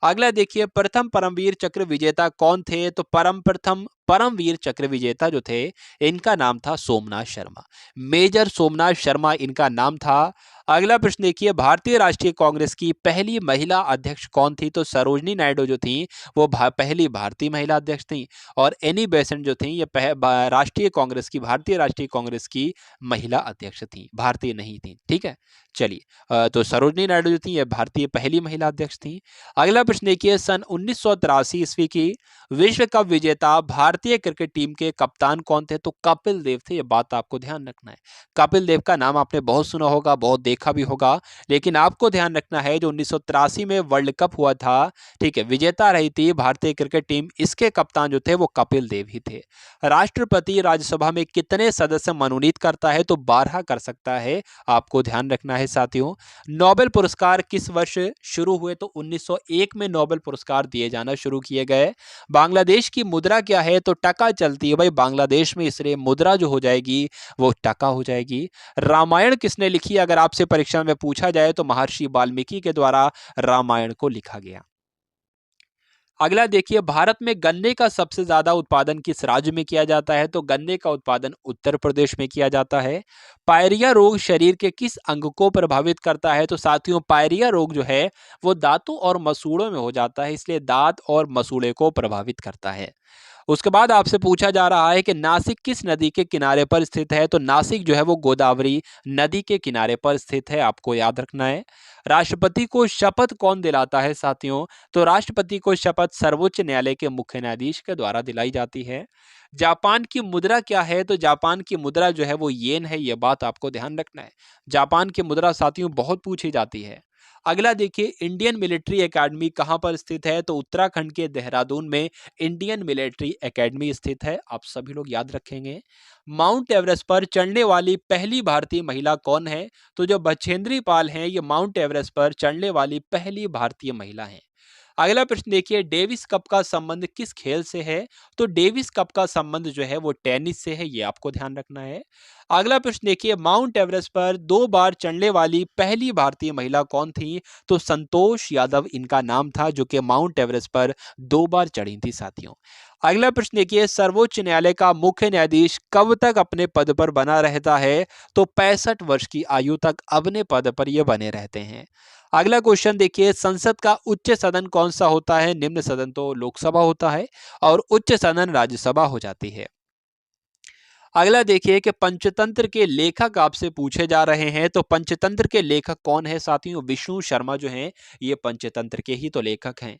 अगला देखिए, प्रथम परमवीर चक्र विजेता कौन थे, तो प्रथम परमवीर चक्र विजेता जो थे इनका नाम था सोमनाथ शर्मा। मेजर सोमनाथ शर्मा इनका नाम था। अगला प्रश्न देखिए, भारतीय राष्ट्रीय कांग्रेस की पहली महिला अध्यक्ष कौन थी, तो सरोजनी नायडू जो थी वो पहली भारतीय महिला अध्यक्ष थी। और एनी बेसेंट जो थी ये राष्ट्रीय कांग्रेस की भारतीय राष्ट्रीय कांग्रेस की महिला अध्यक्ष थी, भारतीय नहीं थी। ठीक है, चलिए, तो सरोजनी नायडू जो थी ये भारतीय पहली महिला अध्यक्ष थी। अगला प्रश्न देखिए, सन 1983 ईस्वी की विश्व कप विजेता भारतीय क्रिकेट टीम के कप्तान कौन थे, तो कपिल देव थे। ये बात आपको ध्यान रखना है। कपिल देव का नाम आपने बहुत सुना होगा, बहुत देखा भी होगा, लेकिन आपको ध्यान रखना है जो 1983 में वर्ल्ड कप हुआ था, ठीक है, विजेता रही थी भारतीय क्रिकेट टीम, इसके कप्तान जो थे वो कपिल देव ही थे। राष्ट्रपति राज्यसभा में कितने सदस्य मनोनीत करता है, तो 12 कर सकता है, आपको ध्यान रखना है साथियों। नोबेल पुरस्कार किस वर्ष शुरू हुए, तो 1901 में नोबेल पुरस्कार दिए जाना शुरू किए गए। बांग्लादेश की मुद्रा क्या है, तो टका चलती है भाई बांग्लादेश में, इसलिए मुद्रा जो हो जाएगी वो टका हो जाएगी। रामायण किसने लिखी, अगर आपसे परीक्षा में पूछा जाए तो महर्षि वाल्मीकि के द्वारा रामायण को लिखा गया। अगला देखिए, भारत में गन्ने का सबसे ज्यादा उत्पादन किस राज्य में किया जाता है, तो गन्ने का उत्पादन उत्तर प्रदेश में किया जाता है। पायरिया रोग शरीर के किस अंग को प्रभावित करता है, तो साथियों पायरिया रोग जो है वो दांतों और मसूड़ों में हो जाता है, इसलिए दांत और मसूड़े को प्रभावित करता है। उसके बाद आपसे पूछा जा रहा है कि नासिक किस नदी के किनारे पर स्थित है, तो नासिक जो है वो गोदावरी नदी के किनारे पर स्थित है, आपको याद रखना है। राष्ट्रपति को शपथ कौन दिलाता है साथियों, तो राष्ट्रपति को शपथ सर्वोच्च न्यायालय के मुख्य न्यायाधीश के द्वारा दिलाई जाती है। जापान की मुद्रा क्या है, तो जापान की मुद्रा जो है वो येन है, यह बात आपको ध्यान रखना है। जापान की मुद्रा साथियों बहुत पूछी जाती है। अगला देखिए, इंडियन मिलिट्री एकेडमी कहां पर स्थित है, तो उत्तराखंड के देहरादून में इंडियन मिलिट्री एकेडमी स्थित है, आप सभी लोग याद रखेंगे। माउंट एवरेस्ट पर चढ़ने वाली पहली भारतीय महिला कौन है, तो जो बछेंद्री पाल हैं ये माउंट एवरेस्ट पर चढ़ने वाली पहली भारतीय महिला हैं। अगला प्रश्न देखिए, डेविस कप का संबंध किस खेल से है, तो डेविस कप का संबंध जो है वो टेनिस से है, ये आपको ध्यान रखना है। अगला प्रश्न देखिए, माउंट एवरेस्ट पर 2 बार चढ़ने वाली पहली भारतीय महिला कौन थी, तो संतोष यादव इनका नाम था, जो कि माउंट एवरेस्ट पर 2 बार चढ़ी थी साथियों। अगला प्रश्न देखिए, सर्वोच्च न्यायालय का मुख्य न्यायाधीश कब तक अपने पद पर बना रहता है, तो 65 वर्ष की आयु तक अपने पद पर ये बने रहते हैं। अगला क्वेश्चन देखिए, संसद का उच्च सदन कौन सा होता है, निम्न सदन तो लोकसभा होता है और उच्च सदन राज्यसभा हो जाती है। अगला देखिए कि पंचतंत्र के लेखक आपसे पूछे जा रहे हैं, तो पंचतंत्र के लेखक कौन है साथियों, विष्णु शर्मा जो हैं ये पंचतंत्र के ही तो लेखक हैं।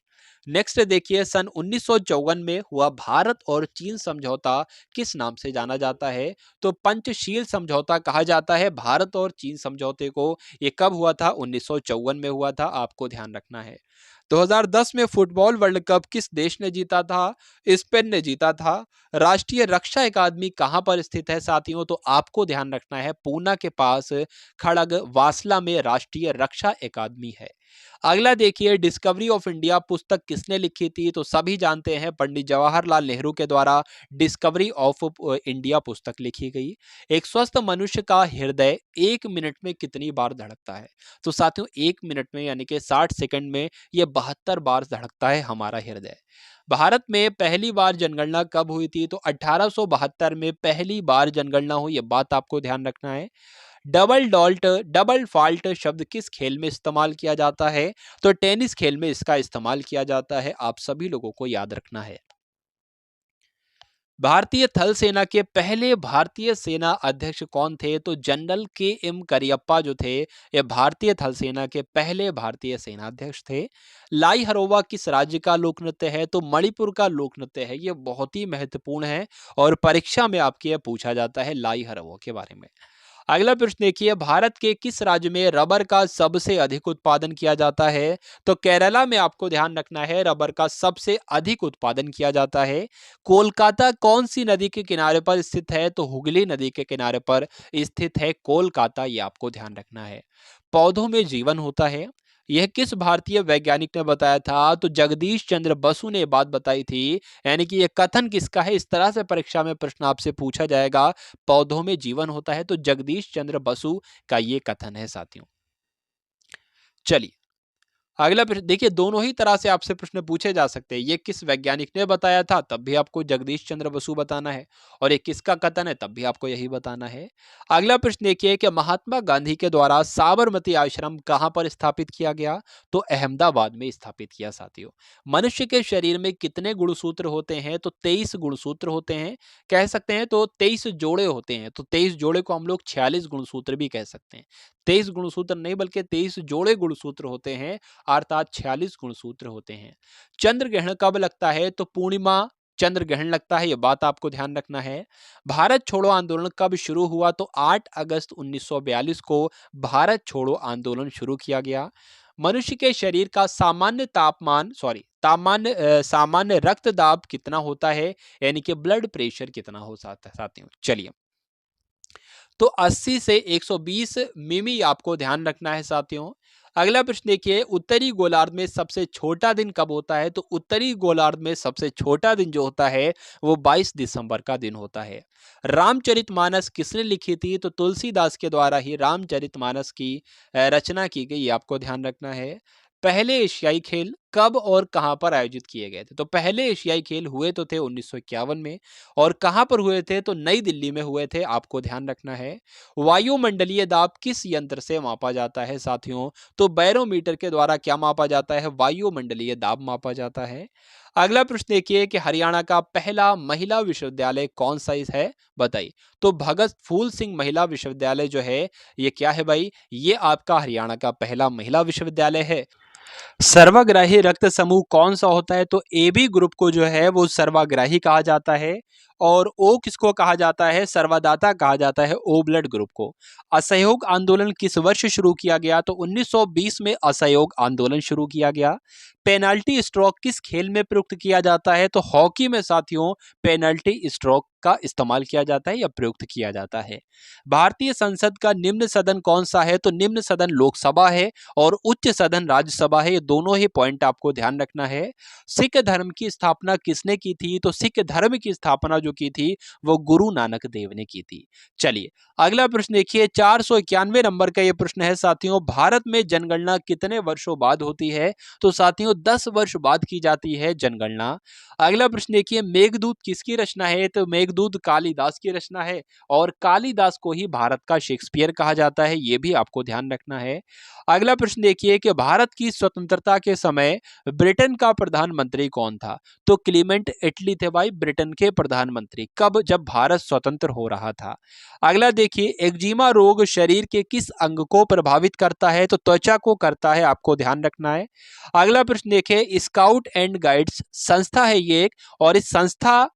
नेक्स्ट देखिए, सन 1954 में हुआ भारत और चीन समझौता किस नाम से जाना जाता है, तो पंचशील समझौता कहा जाता है भारत और चीन समझौते को। ये कब हुआ था, 1954 में हुआ था, आपको ध्यान रखना है। 2010 में फुटबॉल वर्ल्ड कप किस देश ने जीता था, स्पेन ने जीता था। राष्ट्रीय रक्षा अकादमी कहां पर स्थित है साथियों, तो आपको ध्यान रखना है पूना के पास खड़ग वासला में राष्ट्रीय रक्षा अकादमी है। अगला देखिए, डिस्कवरी ऑफ इंडिया पुस्तक किसने लिखी थी? तो सभी जानते हैं पंडित जवाहरलाल नेहरू के द्वारा डिस्कवरी ऑफ इंडिया पुस्तक लिखी गई। एक स्वस्थ मनुष्य का हृदय 1 मिनट में कितनी बार धड़कता है? तो साथियों 1 मिनट में यानी कि 60 सेकंड में ये 72 बार धड़कता है हमारा हृदय। भारत में पहली बार जनगणना कब हुई थी? तो 1872 में पहली बार जनगणना हुई, ये बात आपको ध्यान रखना है। डबल फॉल्ट शब्द किस खेल में इस्तेमाल किया जाता है? तो टेनिस खेल में इसका इस्तेमाल किया जाता है, आप सभी लोगों को याद रखना है। भारतीय थल सेना के पहले भारतीय सेना अध्यक्ष कौन थे? तो जनरल के.एम. करियप्पा जो थे, ये भारतीय थल सेना के पहले भारतीय सेना अध्यक्ष थे। लाई हरोवा किस राज्य का लोक नृत्य है? तो मणिपुर का लोक नृत्य है, ये बहुत ही महत्वपूर्ण है और परीक्षा में आपके यह पूछा जाता है लाई हरोवा के बारे में। अगला प्रश्न देखिए, भारत के किस राज्य में रबर का सबसे अधिक उत्पादन किया जाता है? तो केरला में आपको ध्यान रखना है, रबर का सबसे अधिक उत्पादन किया जाता है। कोलकाता कौन सी नदी के किनारे पर स्थित है? तो हुगली नदी के किनारे पर स्थित है कोलकाता, ये आपको ध्यान रखना है। पौधों में जीवन होता है, यह किस भारतीय वैज्ञानिक ने बताया था? तो जगदीश चंद्र बसु ने बात बताई थी। यानी कि यह कथन किसका है? इस तरह से परीक्षा में प्रश्न आपसे पूछा जाएगा, पौधों में जीवन होता है, तो जगदीश चंद्र बसु का ये कथन है साथियों। चलिए अगला प्रश्न देखिए, दोनों ही तरह से आपसे प्रश्न पूछे जा सकते हैं। ये किस वैज्ञानिक ने बताया था, तब भी आपको जगदीश चंद्र बसु बताना है, और ये किसका कथन है, तब भी आपको यही बताना है। अगला प्रश्न देखिए कि महात्मा गांधी के द्वारा साबरमती आश्रम कहां पर स्थापित किया गया? तो अहमदाबाद में स्थापित किया साथियों। मनुष्य के शरीर में कितने गुणसूत्र होते हैं? तो 23 गुणसूत्र होते हैं, कह सकते हैं तो 23 जोड़े होते हैं, तो 23 जोड़े को हम लोग 46 गुणसूत्र भी कह सकते हैं। 23 गुणसूत्र नहीं बल्कि 23 जोड़े गुणसूत्र होते हैं, अर्थात 46 गुणसूत्र होते हैं। चंद्र ग्रहण कब लगता है? तो पूर्णिमा चंद्र ग्रहण लगता है, यह बात आपको ध्यान रखना है। भारत छोड़ो आंदोलन कब शुरू हुआ? तो 8 अगस्त 1942 को भारत छोड़ो आंदोलन शुरू किया गया। मनुष्य के शरीर का सामान्य रक्तदाब कितना होता है? यानी कि ब्लड प्रेशर कितना हो सकता है साथियों। चलिए, तो 80 से 120 मिमी आपको ध्यान रखना है साथियों। अगला प्रश्न देखिए, उत्तरी गोलार्ध में सबसे छोटा दिन कब होता है? तो उत्तरी गोलार्ध में सबसे छोटा दिन जो होता है वो 22 दिसंबर का दिन होता है। रामचरितमानस किसने लिखी थी? तो तुलसीदास के द्वारा ही रामचरितमानस की रचना की गई, आपको ध्यान रखना है। पहले एशियाई खेल कब और कहां पर आयोजित किए गए थे? तो पहले एशियाई खेल हुए तो थे 1951 में, और कहां पर हुए थे? तो नई दिल्ली में हुए थे, आपको ध्यान रखना है। वायुमंडलीय दाब किस यंत्र से मापा जाता है साथियों? तो बैरोमीटर के द्वारा क्या मापा जाता है? वायुमंडलीय दाब मापा जाता है। अगला प्रश्न देखिए कि हरियाणा का पहला महिला विश्वविद्यालय कौन सा है, बताइए। तो भगत फूल सिंह महिला विश्वविद्यालय जो है, ये क्या है भाई? ये आपका हरियाणा का पहला महिला विश्वविद्यालय है। सर्वग्राही रक्त समूह कौन सा होता है? तो ए बी ग्रुप को जो है वो सर्वग्राही कहा जाता है, और ओ किसको कहा जाता है? सर्वदाता कहा जाता है ओ ब्लड ग्रुप को। असहयोग आंदोलन किस वर्ष शुरू किया गया? तो 1920 में असहयोग आंदोलन शुरू किया गया। पेनाल्टी स्ट्रोक किस खेल में प्रयुक्त किया जाता है? तो हॉकी में साथियों पेनाल्टी स्ट्रोक का इस्तेमाल किया जाता है या प्रयुक्त किया जाता है। भारतीय संसद का निम्न सदन कौन सा है? तो निम्न सदन लोकसभा है और उच्च सदन राज्यसभा है, ये दोनों ही पॉइंट आपको ध्यान रखना है। सिख धर्म की स्थापना किसने की थी? तो सिख धर्म की स्थापना जो की थी वो गुरु नानक देव ने की थी। चलिए अगला प्रश्न देखिए, 491 नंबर का ये प्रश्न है साथियों, भारत में जनगणना कितने वर्षों बाद होती है? तो साथियों 10 वर्ष बाद की जाती है जनगणना। अगला प्रश्न देखिए, मेघदूत किसकी रचना है? तो मेघदूत कालिदास की रचना है, और कालिदास को ही भारत का शेक्सपियर कहा जाता है, ये भी आपको ध्यान रखना है। अगला प्रश्न देखिए कि भारत की स्वतंत्रता के समय ब्रिटेन का प्रधानमंत्री कौन था? तो क्लीमेंट इटली थे भाई ब्रिटेन के प्रधानमंत्री। कब? जब भारत स्वतंत्र हो रहा था। अगला देखिए, एक्जिमा रोग शरीर के किस अंग को प्रभावित करता है? तो त्वचा को करता है, आपको ध्यान रखना है। अगला प्रश्न देखिए, स्काउट एंड गाइड्स संस्था है ये एक, और इस संस्था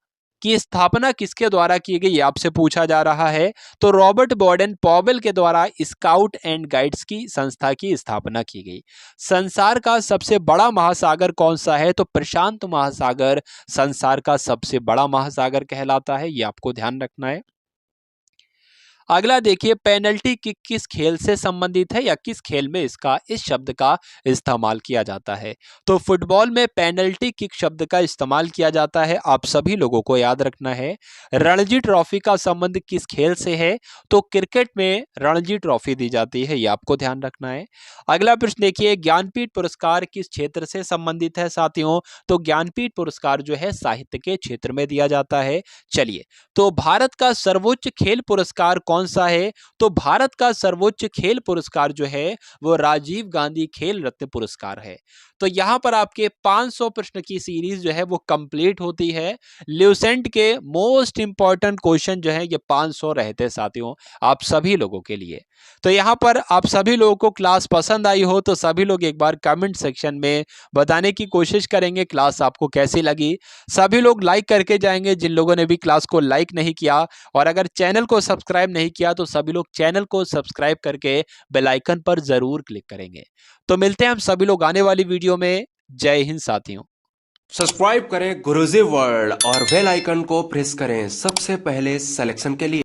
की स्थापना किसके द्वारा की गई, आपसे पूछा जा रहा है। तो रॉबर्ट बॉर्डन पॉवेल के द्वारा स्काउट एंड गाइड्स की संस्था की स्थापना की गई। संसार का सबसे बड़ा महासागर कौन सा है? तो प्रशांत महासागर संसार का सबसे बड़ा महासागर कहलाता है, ये आपको ध्यान रखना है। अगला देखिए, पेनल्टी किक किस खेल से संबंधित है या किस खेल में इस शब्द का इस्तेमाल किया जाता है। तो फुटबॉल में पेनल्टी किक शब्द का इस्तेमाल किया जाता है, आप सभी लोगों को याद रखना है। रणजी ट्रॉफी का संबंध किस खेल से है, तो क्रिकेट में रणजी ट्रॉफी दी जाती है, ये आपको ध्यान रखना है। अगला प्रश्न देखिए, ज्ञानपीठ पुरस्कार किस क्षेत्र से संबंधित है साथियों। तो ज्ञानपीठ पुरस्कार जो है साहित्य के क्षेत्र में दिया जाता है। चलिए, तो भारत का सर्वोच्च खेल पुरस्कार कौन सा है। तो भारत का सर्वोच्च खेल पुरस्कार जो है वो राजीव गांधी खेल रत्न पुरस्कार है। तो यहां पर आपके 500 प्रश्न की सीरीज जो है वो कंप्लीट होती है। ल्यूसेंट के मोस्ट इंपॉर्टेंट क्वेश्चन जो है ये 500 रहते साथियों, आप सभी लोगों के लिए। तो यहां पर आप सभी लोगों को क्लास पसंद आई हो तो सभी लोग एक बार कमेंट सेक्शन में बताने की कोशिश करेंगे क्लास आपको कैसी लगी। सभी लोग लाइक करके जाएंगे जिन लोगों ने भी क्लास को लाइक नहीं किया, और अगर चैनल को सब्सक्राइब नहीं किया तो सभी लोग चैनल को सब्सक्राइब करके बेल आइकन पर जरूर क्लिक करेंगे। तो मिलते हैं हम सभी लोग आने वाली वीडियो में। जय हिंद साथियों। सब्सक्राइब करें गुरुजी वर्ल्ड और बेल आइकन को प्रेस करें सबसे पहले सिलेक्शन के लिए।